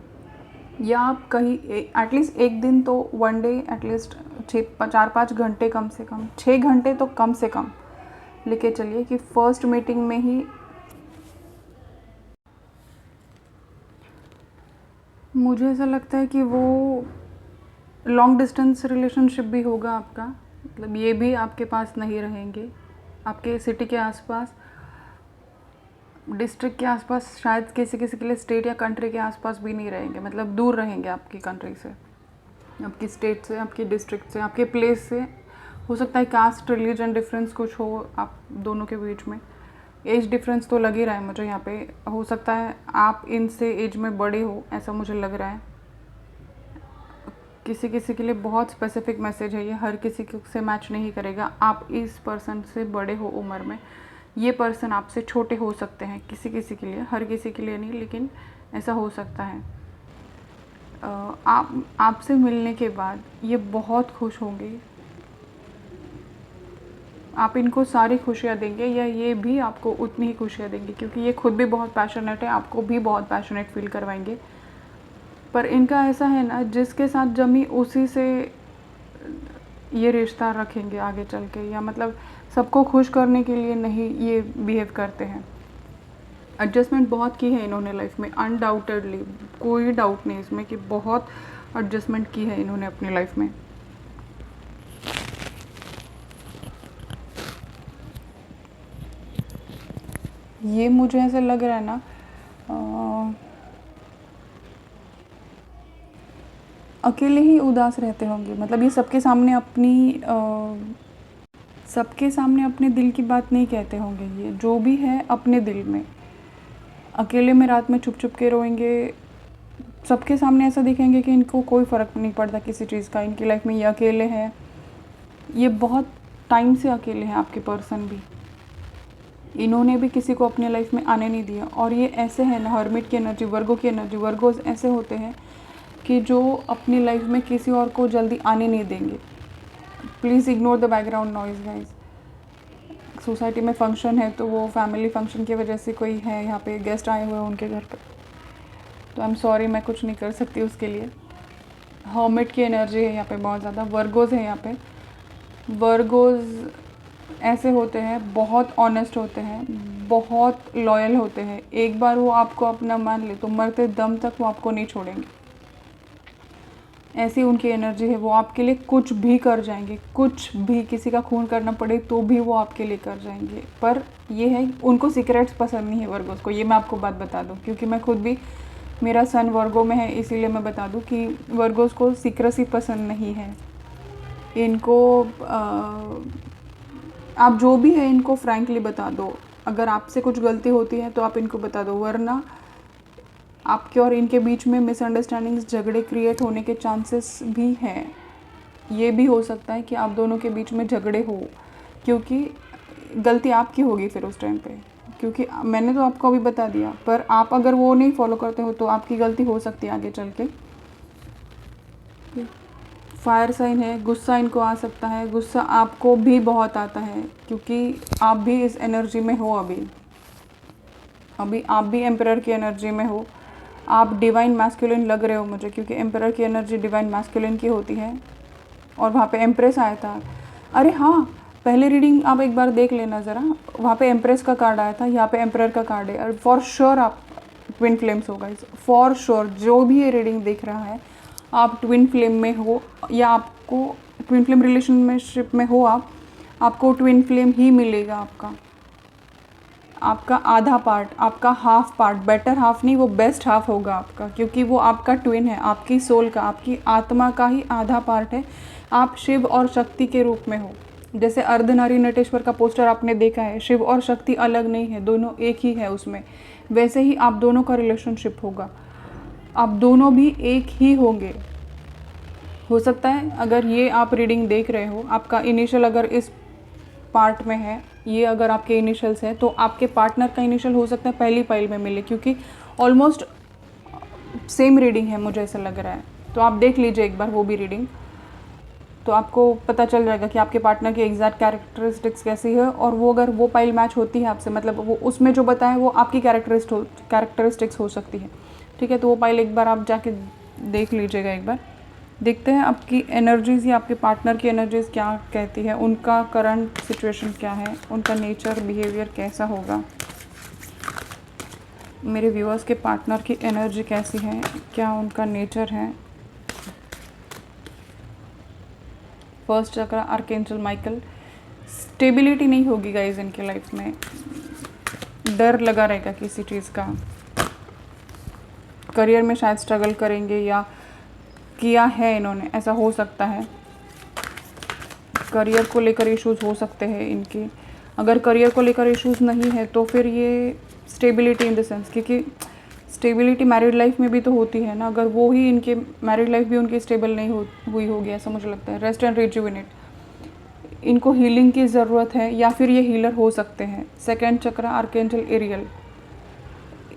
या आप कहीं एटलीस्ट एक दिन तो, 1 डे एटलीस्ट 4-5 घंटे, कम से कम 6 घंटे तो कम से कम लेके चलिए, कि फर्स्ट मीटिंग में ही मुझे ऐसा लगता है कि वो लॉन्ग डिस्टेंस रिलेशनशिप भी होगा आपका। मतलब ये भी आपके पास नहीं रहेंगे, आपके सिटी के आसपास, डिस्ट्रिक्ट के आसपास, शायद किसी किसी के लिए स्टेट या कंट्री के आसपास भी नहीं रहेंगे, मतलब दूर रहेंगे आपकी कंट्री से, आपकी स्टेट से, आपकी डिस्ट्रिक्ट से, आपके प्लेस से। हो सकता है कास्ट रिलीजन डिफरेंस कुछ हो आप दोनों के बीच में। एज डिफरेंस तो लग ही रहा है मुझे यहाँ पे, हो सकता है आप इनसे एज में बड़े हो, ऐसा मुझे लग रहा है। किसी किसी के लिए बहुत स्पेसिफिक मैसेज है ये, हर किसी से मैच नहीं करेगा। आप इस पर्सन से बड़े हो उम्र में, ये पर्सन आपसे छोटे हो सकते हैं किसी किसी के लिए, हर किसी के लिए नहीं, लेकिन ऐसा हो सकता है। आपसे मिलने के बाद ये बहुत खुश होंगे, आप इनको सारी खुशियाँ देंगे, या ये भी आपको उतनी ही खुशियाँ देंगे, क्योंकि ये खुद भी बहुत पैशनेट है, आपको भी बहुत पैशनेट फील करवाएंगे। पर इनका ऐसा है ना, जिसके साथ जमी उसी से ये रिश्ता रखेंगे आगे चल के, या मतलब सबको खुश करने के लिए नहीं ये बिहेव करते हैं। एडजस्टमेंट बहुत की है इन्होंने लाइफ में, अनडाउटेडली, कोई डाउट नहीं इसमें कि बहुत एडजस्टमेंट की है इन्होंने अपनी लाइफ में। ये मुझे ऐसा लग रहा है ना, अकेले ही उदास रहते होंगे। मतलब ये सबके सामने अपने दिल की बात नहीं कहते होंगे, ये जो भी है अपने दिल में, अकेले में रात में छुप छुप के रोएंगे। सबके सामने ऐसा दिखेंगे कि इनको कोई फ़र्क नहीं पड़ता किसी चीज़ का, इनकी लाइफ में ये अकेले हैं, ये बहुत टाइम से अकेले हैं। आपके पर्सन भी, इन्होंने भी किसी को अपने लाइफ में आने नहीं दिया। और ये ऐसे है ना, हर्मिट की एनर्जी, वर्गो की एनर्जी, वर्गोज ऐसे होते हैं कि जो अपनी लाइफ में किसी और को जल्दी आने नहीं देंगे। Please ignore the background noise guys, society में फंक्शन है, तो वो फैमिली फंक्शन की वजह से कोई है यहाँ पे, गेस्ट आए हुए हैं उनके घर पे, तो आई एम सॉरी, मैं कुछ नहीं कर सकती उसके लिए। हर्मिट की एनर्जी है यहाँ पे बहुत ज़्यादा। वर्गोज़ है यहाँ पे। वर्गोज़ ऐसे होते हैं, बहुत ऑनेस्ट होते हैं, बहुत लॉयल होते हैं। एक बार वो आपको अपना मान ले तो मरते दम तक वो आपको नहीं छोड़ेंगे। ऐसी उनकी एनर्जी है, वो आपके लिए कुछ भी कर जाएंगे, कुछ भी, किसी का खून करना पड़े तो भी वो आपके लिए कर जाएंगे। पर ये है, उनको सीक्रेट्स पसंद नहीं है वर्गोज़ को, ये मैं आपको बात बता दूँ, क्योंकि मैं खुद भी, मेरा सन वर्गो में है, इसीलिए मैं बता दूँ कि वर्गोज़ को सीक्रेसी पसंद नहीं है। इनको आप जो भी है इनको फ्रैंकली बता दो। अगर आपसे कुछ गलती होती है तो आप इनको बता दो, वरना आपके और इनके बीच में मिसअंडरस्टैंडिंग्स, झगड़े क्रिएट होने के चांसेस भी हैं। ये भी हो सकता है कि आप दोनों के बीच में झगड़े हो, क्योंकि गलती आपकी होगी फिर उस टाइम पे, क्योंकि मैंने तो आपको अभी बता दिया, पर आप अगर वो नहीं फॉलो करते हो तो आपकी गलती हो सकती है आगे चल के। फायर साइन है, गुस्सा इनको आ सकता है, गुस्सा आपको भी बहुत आता है, क्योंकि आप भी इस एनर्जी में हो। अभी आप भी एम्परर की एनर्जी में हो। आप डिवाइन मैस्कुलिन लग रहे हो मुझे, क्योंकि एम्परर की एनर्जी डिवाइन मैस्कुलिन की होती है, और वहाँ पे एम्प्रेस आया था। अरे हाँ, पहले रीडिंग आप एक बार देख लेना ज़रा, वहाँ पे एम्प्रेस का कार्ड आया था, यहाँ पे एम्परर का कार्ड है। और फॉर श्योर आप ट्विन फ्लेम्स हो गाइस, फॉर श्योर। जो भी ये रीडिंग देख रहा है, आप ट्विन फ्लेम में हो, या आपको ट्विन फ्लेम रिलेशनशिप में हो, आपको ट्विन फ्लेम ही मिलेगा। आपका आधा पार्ट, आपका हाफ पार्ट, बेटर हाफ नहीं, वो बेस्ट हाफ होगा आपका, क्योंकि वो आपका ट्विन है, आपकी सोल का, आपकी आत्मा का ही आधा पार्ट है। आप शिव और शक्ति के रूप में हो। जैसे अर्धनारी नटेश्वर का पोस्टर आपने देखा है, शिव और शक्ति अलग नहीं है, दोनों एक ही है उसमें। वैसे ही आप दोनों का रिलेशनशिप होगा, आप दोनों भी एक ही होंगे। हो सकता है अगर ये आप रीडिंग देख रहे हो, आपका इनिशियल अगर इस पार्ट में है, ये अगर आपके इनिशियल्स है, तो आपके पार्टनर का इनिशियल हो सकता है पहली फाइल में मिले, क्योंकि ऑलमोस्ट सेम रीडिंग है, मुझे ऐसा लग रहा है। तो आप देख लीजिए एक बार वो भी रीडिंग, तो आपको पता चल जाएगा कि आपके पार्टनर की एग्जैक्ट कैरेक्टरिस्टिक्स कैसी है। और वो अगर वो फाइल मैच होती है आपसे, मतलब वो उसमें जो बताए वो आपकी कैरेक्टरिस्टिक्स हो सकती है। ठीक है, तो वो फाइल एक बार आप जाके देख लीजिएगा एक बार। देखते हैं आपकी एनर्जीज़ या आपके पार्टनर की एनर्जीज़ क्या कहती है, उनका करंट सिचुएशन क्या है, उनका नेचर बिहेवियर कैसा होगा। मेरे व्यूअर्स के पार्टनर की एनर्जी कैसी है, क्या उनका नेचर है। फर्स्ट चक्र आर्कएंजल माइकल। स्टेबिलिटी नहीं होगी गाइज इनके लाइफ में, डर लगा रहेगा किसी चीज़ का। करियर में शायद स्ट्रगल करेंगे, या किया है इन्होंने, ऐसा हो सकता है। करियर को लेकर इश्यूज़ हो सकते हैं इनकी। अगर करियर को लेकर इश्यूज़ नहीं है तो फिर ये स्टेबिलिटी इन द सेंस, क्योंकि स्टेबिलिटी मैरिड लाइफ में भी तो होती है ना। अगर वो ही इनके मैरिड लाइफ भी उनकी स्टेबल नहीं हुई होगी, ऐसा मुझे लगता है। रेस्ट एंड रिजुविनेट, इनको हीलिंग की ज़रूरत है, या फिर ये हीलर हो सकते हैं। सेकेंड चक्र आर्कएंजल एरियल।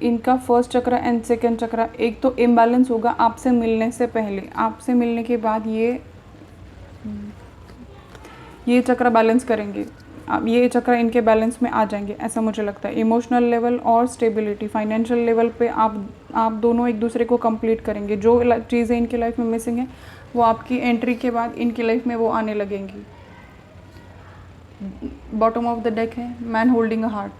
इनका फर्स्ट चक्र एंड सेकेंड चक्र, एक तो इम्बैलेंस होगा आपसे मिलने से पहले, आपसे मिलने के बाद ये चक्र बैलेंस करेंगे। अब ये चक्र इनके बैलेंस में आ जाएंगे, ऐसा मुझे लगता है। इमोशनल लेवल और स्टेबिलिटी, फाइनेंशियल लेवल पे आप दोनों एक दूसरे को कंप्लीट करेंगे। जो चीज़ें इनकी लाइफ में मिसिंग है, वो आपकी एंट्री के बाद इनकी लाइफ में वो आने लगेंगी। बॉटम ऑफ द डेक है man holding a heart.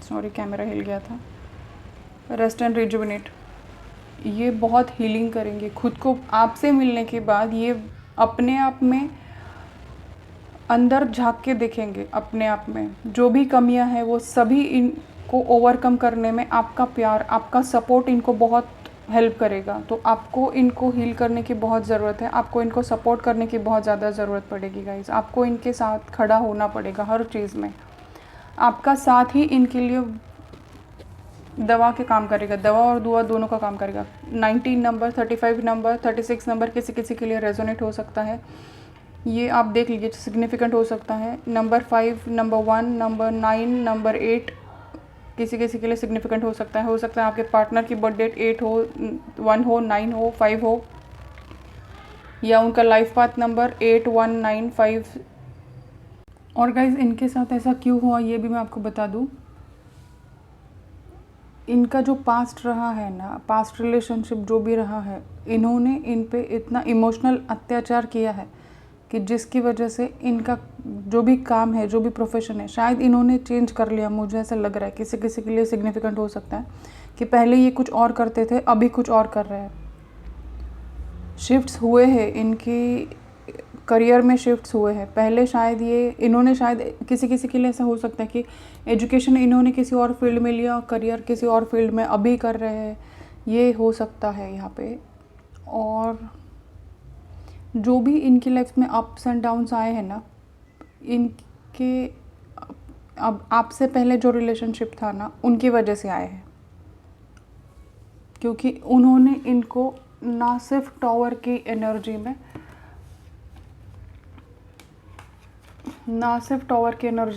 Sorry, camera हिल गया था। रेस्ट एंड रिजुविनेट, ये बहुत हीलिंग करेंगे खुद को। आपसे मिलने के बाद ये अपने आप में अंदर झांक के देखेंगे, अपने आप में जो भी कमियां हैं वो सभी इनको ओवरकम करने में आपका प्यार, आपका सपोर्ट इनको बहुत हेल्प करेगा। तो आपको इनको हील करने की बहुत ज़रूरत है, आपको इनको सपोर्ट करने की बहुत ज़्यादा ज़रूरत पड़ेगी गाइस। आपको इनके साथ खड़ा होना पड़ेगा हर चीज़ में। आपका साथ ही इनके लिए दवा के काम करेगा, दवा और दुआ दोनों का काम करेगा। 19 नंबर, 35 नंबर, 36 नंबर किसी किसी के लिए रेजोनेट हो सकता है, ये आप देख लीजिए, सिग्निफिकेंट हो सकता है। नंबर 5, नंबर 1, नंबर 9, नंबर 8 किसी किसी के लिए सिग्निफिकेंट हो सकता है। हो सकता है आपके पार्टनर की बर्थ डेट 8 हो, 1 हो, 9 हो, 5 हो। या उनका लाइफ पाथ नंबर 8195। और गाइज इनके साथ ऐसा क्यों हुआ ये भी मैं आपको बता दूँ। इनका जो पास्ट रहा है ना, पास्ट रिलेशनशिप जो भी रहा है, इन्होंने इन पे इतना इमोशनल अत्याचार किया है कि जिसकी वजह से इनका जो भी काम है, जो भी प्रोफेशन है, शायद इन्होंने चेंज कर लिया। मुझे ऐसा लग रहा है किसी किसी के लिए सिग्निफिकेंट हो सकता है कि पहले ये कुछ और करते थे, अभी कुछ और कर रहे हैं। शिफ्ट्स हुए हैं इनकी करियर में, शिफ्ट्स हुए हैं। पहले शायद इन्होंने शायद किसी किसी के लिए ऐसा हो सकता है कि एजुकेशन इन्होंने किसी और फील्ड में लिया, करियर किसी और फील्ड में अभी कर रहे हैं, ये हो सकता है यहाँ पे। और जो भी इनकी लाइफ में अप्स एंड डाउन्स आए हैं ना, इनके अब आपसे पहले जो रिलेशनशिप था ना, उनकी वजह से आए हैं। क्योंकि उन्होंने इनको ना सिर्फ टॉवर की एनर्जी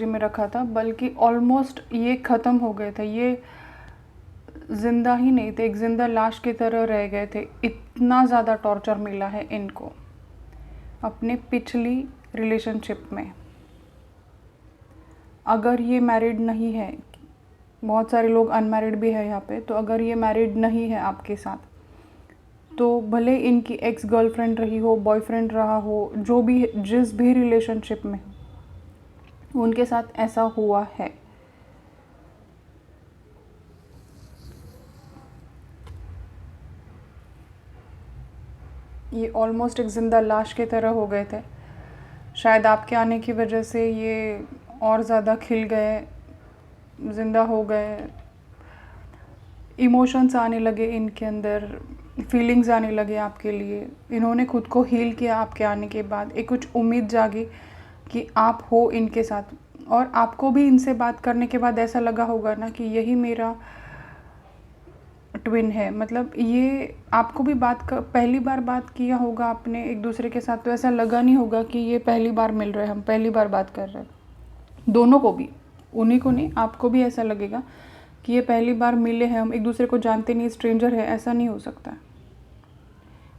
में, रखा था, बल्कि ऑलमोस्ट ये ख़त्म हो गए थे। ये ज़िंदा ही नहीं थे, एक ज़िंदा लाश की तरह रह गए थे। इतना ज़्यादा टॉर्चर मिला है इनको अपने पिछली रिलेशनशिप में। अगर ये मैरिड नहीं है, बहुत सारे लोग अनमैरिड भी है यहाँ पे, तो अगर ये मैरिड नहीं है आपके साथ, तो भले इनकी एक्स गर्लफ्रेंड रही हो, बॉयफ्रेंड रहा हो, जो भी, जिस भी रिलेशनशिप में उनके साथ ऐसा हुआ है, ये ऑलमोस्ट एक ज़िंदा लाश की तरह हो गए थे। शायद आपके आने की वजह से ये और ज़्यादा खिल गए, ज़िंदा हो गए, इमोशंस आने लगे इनके अंदर, फीलिंग्स आने लगे आपके लिए। इन्होंने खुद को हील किया आपके आने के बाद। एक कुछ उम्मीद जागी कि आप हो इनके साथ। और आपको भी इनसे बात करने के बाद ऐसा लगा होगा ना कि यही मेरा ट्विन है। मतलब ये आपको भी पहली बार बात किया होगा आपने एक दूसरे के साथ, तो ऐसा लगा नहीं होगा कि ये पहली बार मिल रहे हैं, हम पहली बार बात कर रहे हैं। दोनों को भी, उन्हीं को नहीं, आपको भी ऐसा लगेगा कि ये पहली बार मिले हैं, हम एक दूसरे को जानते नहीं, स्ट्रेंजर है। ऐसा नहीं हो सकता,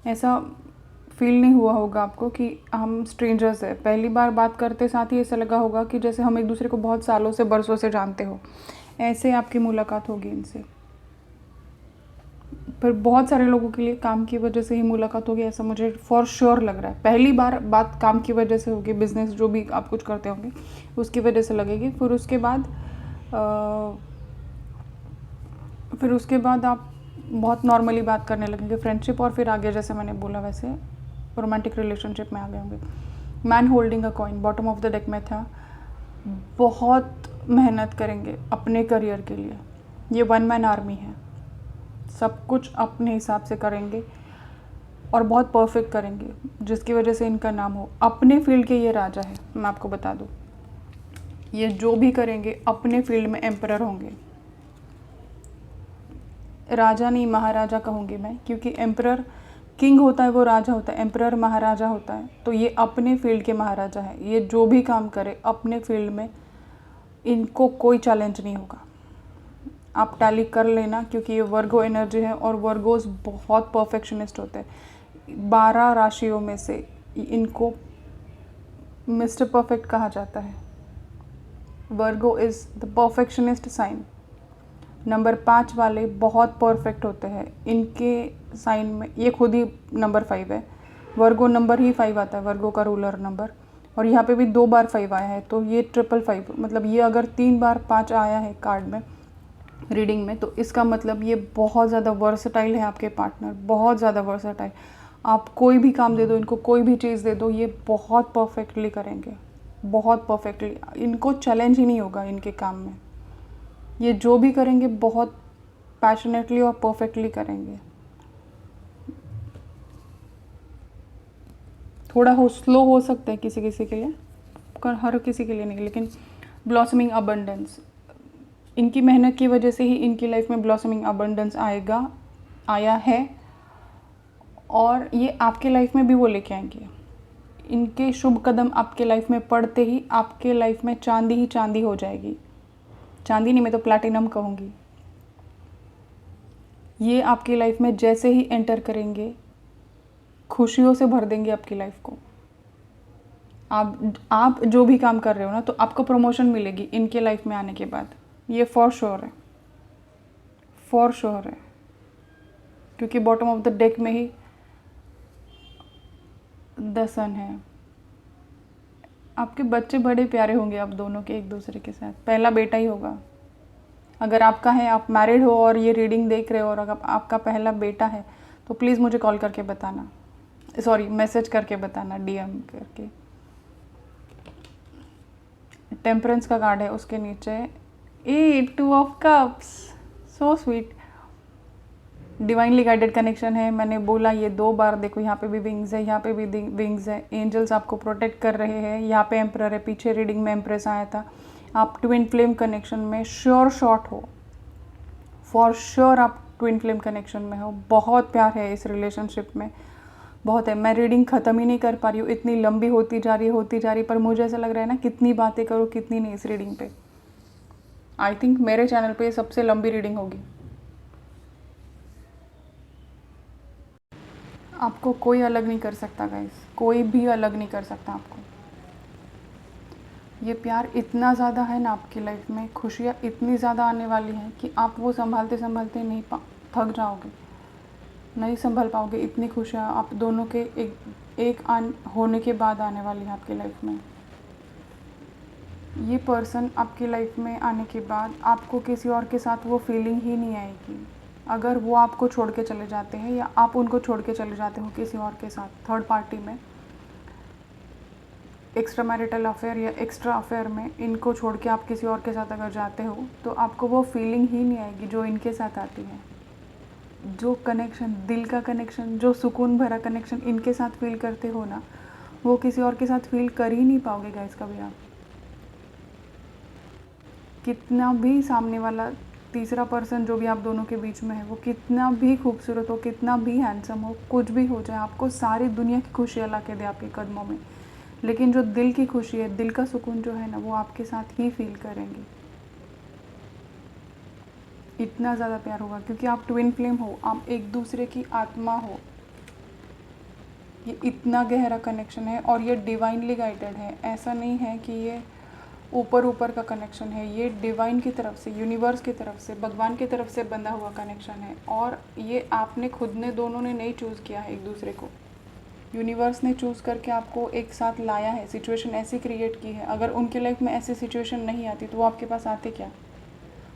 ऐसा फील नहीं हुआ होगा आपको कि हम स्ट्रेंजर्स हैं। पहली बार बात करते साथ ही ऐसा लगा होगा कि जैसे हम एक दूसरे को बहुत सालों से, बरसों से जानते हो। ऐसे आपकी मुलाकात होगी इनसे। पर बहुत सारे लोगों के लिए काम की वजह से ही मुलाकात होगी, ऐसा मुझे फॉर श्योर लग रहा है। पहली बार बात काम की वजह से होगी, बिज़नेस जो भी आप कुछ करते होंगे उसकी वजह से लगेगी। फिर उसके बाद आप बहुत नॉर्मली बात करने लगेंगे, फ्रेंडशिप, और फिर आगे जैसे मैंने बोला वैसे रोमांटिक रिलेशनशिप में आ गए होंगे। Man holding a coin bottom of the deck में था। बहुत मेहनत करेंगे अपने करियर के लिए। ये वन मैन आर्मी है, सब कुछ अपने हिसाब से करेंगे और बहुत परफेक्ट करेंगे, जिसकी वजह से इनका नाम हो। अपने फील्ड के ये राजा है, मैं आपको बता दूँ। ये जो भी करेंगे अपने फील्ड में एम्परर होंगे। राजा नहीं, महाराजा कहूँगी मैं, क्योंकि एम्परर किंग होता है, वो राजा होता है, एम्परर महाराजा होता है। तो ये अपने फील्ड के महाराजा है। ये जो भी काम करे अपने फील्ड में, इनको कोई चैलेंज नहीं होगा। आप टैली कर लेना, क्योंकि ये वर्गो एनर्जी है और वर्गोस बहुत परफेक्शनिस्ट होते हैं। 12 राशियों में से इनको मिस्टर परफेक्ट कहा जाता है। Virgo is the perfectionist sign. Number 5 वाले बहुत परफेक्ट होते हैं। इनके साइन में ये खुद ही नंबर 5 है। वर्गो नंबर ही 5 आता है, वर्गो का रूलर नंबर। और यहाँ पे भी 2 बार 5 आया है, तो ये 555, मतलब ये अगर 3 बार 5 आया है कार्ड में, रीडिंग में, तो इसका मतलब ये बहुत ज़्यादा वर्सेटाइल है आपके पार्टनर, बहुत ज़्यादा वर्सेटाइल। आप कोई भी काम दे दो इनको, कोई भी चीज़ दे दो, ये बहुत परफेक्टली करेंगे, बहुत परफेक्टली। इनको चैलेंज ही नहीं होगा इनके काम में। ये जो भी करेंगे बहुत पैशनेटली और परफेक्टली करेंगे। थोड़ा स्लो हो सकता है किसी किसी के लिए, हर किसी के लिए नहीं, लेकिन ब्लॉसमिंग अबंडेंस, इनकी मेहनत की वजह से ही इनकी लाइफ में ब्लॉसमिंग अबंडेंस आया है। और ये आपके लाइफ में भी वो लेके आएंगे। इनके शुभ कदम आपके लाइफ में पड़ते ही आपके लाइफ में चांदी ही चांदी हो जाएगी। चांदी नहीं, मैं तो प्लैटिनम कहूँगी। ये आपकी लाइफ में जैसे ही एंटर करेंगे, खुशियों से भर देंगे आपकी लाइफ को। आप जो भी काम कर रहे हो ना, तो आपको प्रमोशन मिलेगी इनके लाइफ में आने के बाद, ये फॉर श्योर है, फॉर श्योर है। क्योंकि बॉटम ऑफ द डेक में ही द सन है। आपके बच्चे बड़े प्यारे होंगे आप दोनों के एक दूसरे के साथ, पहला बेटा ही होगा। अगर आपका है, आप मैरिड हो और ये रीडिंग देख रहे हो और अगर आपका पहला बेटा है तो प्लीज़ मुझे कॉल करके बताना, सॉरी मैसेज करके बताना, डीएम करके। टेम्परेंस का कार्ड है उसके नीचे, 2 of cups, so sweet. Divinely guided connection है, मैंने बोला ये 2 बार। देखो यहाँ पे भी विंग्स है, यहाँ पे भी विंग्स है, एंजल्स आपको प्रोटेक्ट कर रहे हैं। यहाँ पे एम्परर है, पीछे रीडिंग में एम्प्रेस आया था। आप ट्विन फ्लेम कनेक्शन में श्योर शॉट हो, फॉर श्योर आप ट्विन फ्लेम कनेक्शन में हो। बहुत प्यार है इस रिलेशनशिप में, बहुत है। मैं रीडिंग ख़त्म ही नहीं कर पा रही हूँ, इतनी लंबी होती जा रही, पर मुझे ऐसा लग रहा है ना, कितनी बातें करूँ कितनी नहीं इस रीडिंग पे। आई थिंक मेरे चैनल पे सबसे लंबी रीडिंग होगी। आपको कोई अलग नहीं कर सकता गाइस, कोई भी अलग नहीं कर सकता आपको। ये प्यार इतना ज़्यादा है ना आपकी लाइफ में, खुशियाँ इतनी ज़्यादा आने वाली हैं कि आप वो संभालते संभालते नहीं थक जाओगे, नहीं संभल पाओगे। इतनी खुशियाँ आप दोनों के एक होने के बाद आने वाली है आपकी लाइफ में। ये पर्सन आपकी लाइफ में आने के बाद आपको किसी और के साथ वो फीलिंग ही नहीं आएगी। अगर वो आपको छोड़ के चले जाते हैं या आप उनको छोड़ के चले जाते हो किसी और के साथ, थर्ड पार्टी में, एक्स्ट्रा मैरिटल अफेयर या एक्स्ट्रा अफेयर में, इनको छोड़ के आप किसी और के साथ अगर जाते हो तो आपको वो फीलिंग ही नहीं आएगी जो इनके साथ आती है। जो कनेक्शन, दिल का कनेक्शन, जो सुकून भरा कनेक्शन इनके साथ फील करते हो ना, वो किसी और के साथ फील कर ही नहीं पाओगे गाइस कभी आप। कितना भी सामने वाला तीसरा पर्सन जो भी आप दोनों के बीच में है, वो कितना भी खूबसूरत हो, कितना भी हैंडसम हो, कुछ भी हो जाए, आपको सारी दुनिया की खुशियाँ ला के दे आपके कदमों में, लेकिन जो दिल की खुशी है, दिल का सुकून जो है ना, वो आपके साथ ही फील करेंगे। इतना ज़्यादा प्यार होगा क्योंकि आप ट्विन फ्लेम हो, आप एक दूसरे की आत्मा हो। ये इतना गहरा कनेक्शन है और ये डिवाइनली गाइडेड है। ऐसा नहीं है कि ये ऊपर का कनेक्शन है, ये डिवाइन की तरफ से, यूनिवर्स की तरफ से, भगवान की तरफ से बंधा हुआ कनेक्शन है। और ये आपने खुद ने, दोनों ने नहीं चूज़ किया है एक दूसरे को, यूनिवर्स ने चूज़ करके आपको एक साथ लाया है, सिचुएशन ऐसी क्रिएट की है। अगर उनके लाइफ में ऐसी सिचुएशन नहीं आती तो वो आपके पास आते क्या?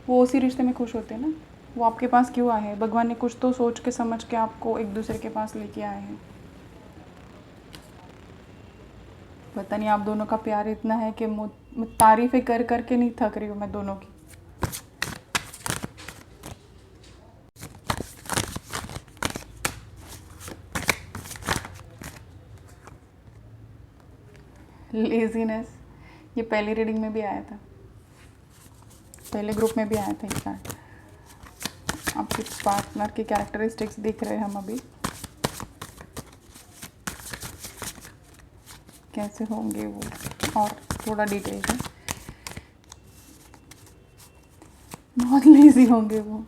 वो उसी रिश्ते में खुश होते ना। वो आपके पास क्यों आए हैं? भगवान ने कुछ तो सोच के समझ के आपको एक दूसरे के पास लेके आए हैं। पता नहीं आप दोनों का प्यार इतना है कि तारीफ़ें कर करके नहीं थक रही हूँ मैं दोनों की। लेजीनेस, ये पहली रीडिंग में भी आया था, पहले ग्रुप में भी आया था ये कार्ड। आपके पार्टनर की कैरेक्टरिस्टिक्स दिख रहे हैं हम अभी, कैसे होंगे वो, और थोड़ा डिटेल है। बहुत लेज़ी होंगे वो,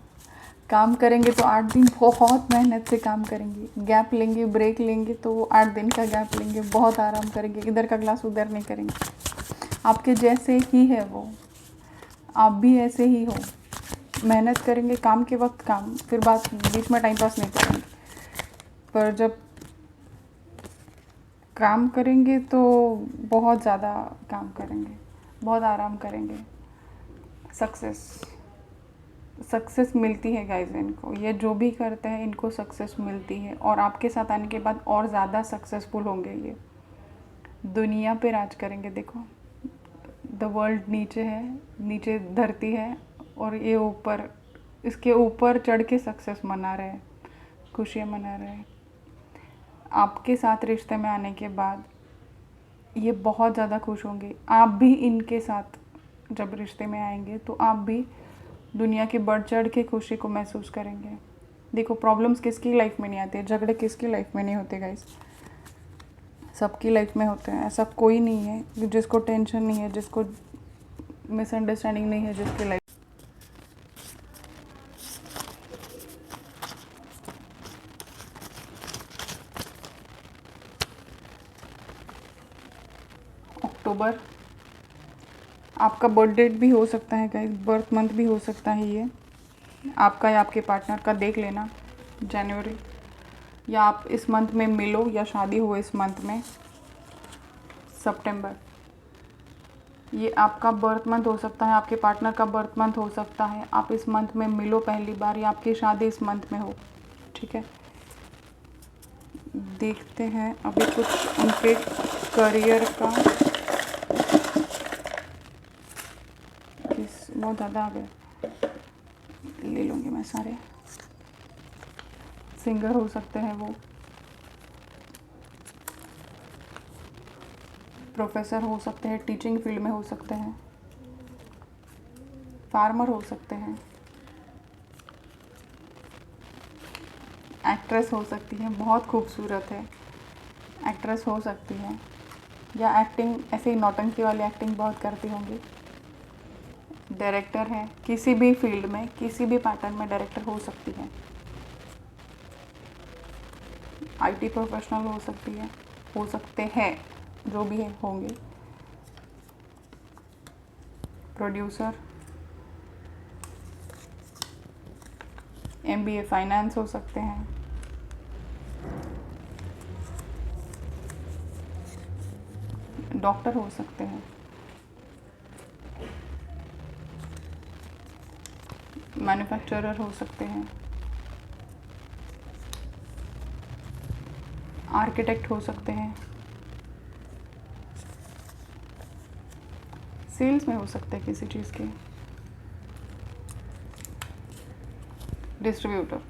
काम करेंगे तो 8 दिन बहुत मेहनत से काम करेंगे, गैप लेंगे, ब्रेक लेंगे तो वो 8 दिन का गैप लेंगे, बहुत आराम करेंगे, इधर का ग्लास उधर नहीं करेंगे। आपके जैसे ही है वो, आप भी ऐसे ही हो, मेहनत करेंगे, काम के वक्त काम, फिर बात बीच में टाइम पास नहीं करेंगे। पर जब काम करेंगे तो बहुत ज़्यादा काम करेंगे, बहुत आराम करेंगे। सक्सेस मिलती है गाइस इनको, ये जो भी करते हैं इनको सक्सेस मिलती है, और आपके साथ आने के बाद और ज़्यादा सक्सेसफुल होंगे। ये दुनिया पे राज करेंगे। देखो, द वर्ल्ड नीचे है, नीचे धरती है, और ये ऊपर, इसके ऊपर चढ़ के सक्सेस मना रहे हैं, खुशियाँ मना रहे हैं। आपके साथ रिश्ते में आने के बाद ये बहुत ज़्यादा खुश होंगे। आप भी इनके साथ जब रिश्ते में आएंगे तो आप भी दुनिया की बढ़ चढ़ के खुशी को महसूस करेंगे। देखो, प्रॉब्लम्स किसकी लाइफ में नहीं आते, झगड़े किसकी लाइफ में नहीं होते गाइस, सबकी लाइफ में होते हैं। ऐसा कोई नहीं है जिसको टेंशन नहीं है, जिसको मिसअंडरस्टैंडिंग नहीं है, जिसकी लाइफ। अक्टूबर। आपका बर्थ डेट भी हो सकता है गाइस, बर्थ मंथ भी हो सकता है ये आपका या आपके पार्टनर का, देख लेना। जनवरी, या आप इस मंथ में मिलो या शादी हो इस मंथ में। सितंबर, ये आपका बर्थ मंथ हो सकता है, आपके पार्टनर का बर्थ मंथ हो सकता है। आप इस मंथ में मिलो पहली बार या आपकी शादी इस मंथ में हो, ठीक है। देखते हैं अभी कुछ उनके करियर का। बहुत ज़्यादा आ गए, ले लूँगी मैं सारे। सिंगर हो सकते हैं वो, प्रोफेसर हो सकते हैं, टीचिंग फील्ड में हो सकते हैं, फार्मर हो सकते हैं, एक्ट्रेस हो सकती है, बहुत खूबसूरत है, एक्ट्रेस हो सकती है, या एक्टिंग ऐसे ही नौटंकी वाली एक्टिंग बहुत करती होंगी। डायरेक्टर है, किसी भी फील्ड में, किसी भी पैटर्न में डायरेक्टर हो सकती है। आईटी प्रोफेशनल हो सकती है, हो सकते हैं, जो भी है होंगे। प्रोड्यूसर, एमबीए फाइनेंस हो सकते हैं, डॉक्टर हो सकते हैं, मैन्युफैक्चरर हो सकते हैं, आर्किटेक्ट हो सकते हैं, सेल्स में हो सकते हैं किसी चीज़ के, डिस्ट्रीब्यूटर।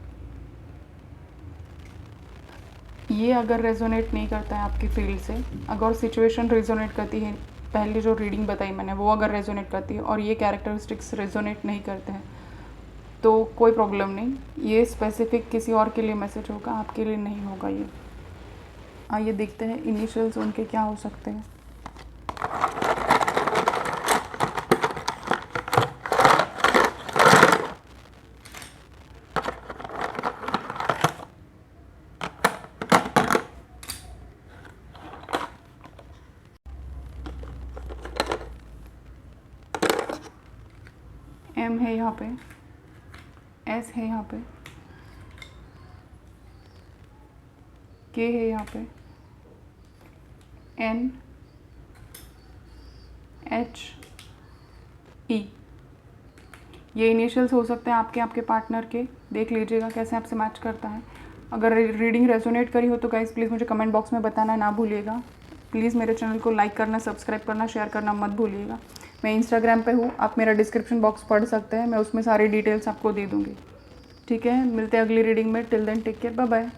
ये अगर रेजोनेट नहीं करता है आपकी फील्ड से, अगर सिचुएशन रेजोनेट करती है, पहले जो रीडिंग बताई मैंने वो अगर रेजोनेट करती है और ये कैरेक्टरिस्टिक्स रेजोनेट नहीं करते हैं, तो कोई प्रॉब्लम नहीं। ये स्पेसिफिक किसी और के लिए मैसेज होगा, आपके लिए नहीं होगा ये। आइए देखते हैं इनिशियल्स उनके क्या हो सकते हैं। एम है यहाँ पे, एस है यहाँ पे, के है यहाँ पे, एन, एच, ई। ये इनिशियल्स हो सकते हैं आपके पार्टनर के। देख लीजिएगा कैसे आपसे मैच करता है। अगर रीडिंग रेजोनेट करी हो तो गाइस प्लीज़ मुझे कमेंट बॉक्स में बताना ना भूलिएगा। प्लीज़ मेरे चैनल को लाइक करना, सब्सक्राइब करना, शेयर करना मत भूलिएगा। मैं इंस्टाग्राम पे हूँ, आप मेरा डिस्क्रिप्शन बॉक्स पढ़ सकते हैं, मैं उसमें सारी डिटेल्स आपको दे दूँगी। ठीक है, मिलते हैं अगली रीडिंग में। Till then take care, bye bye.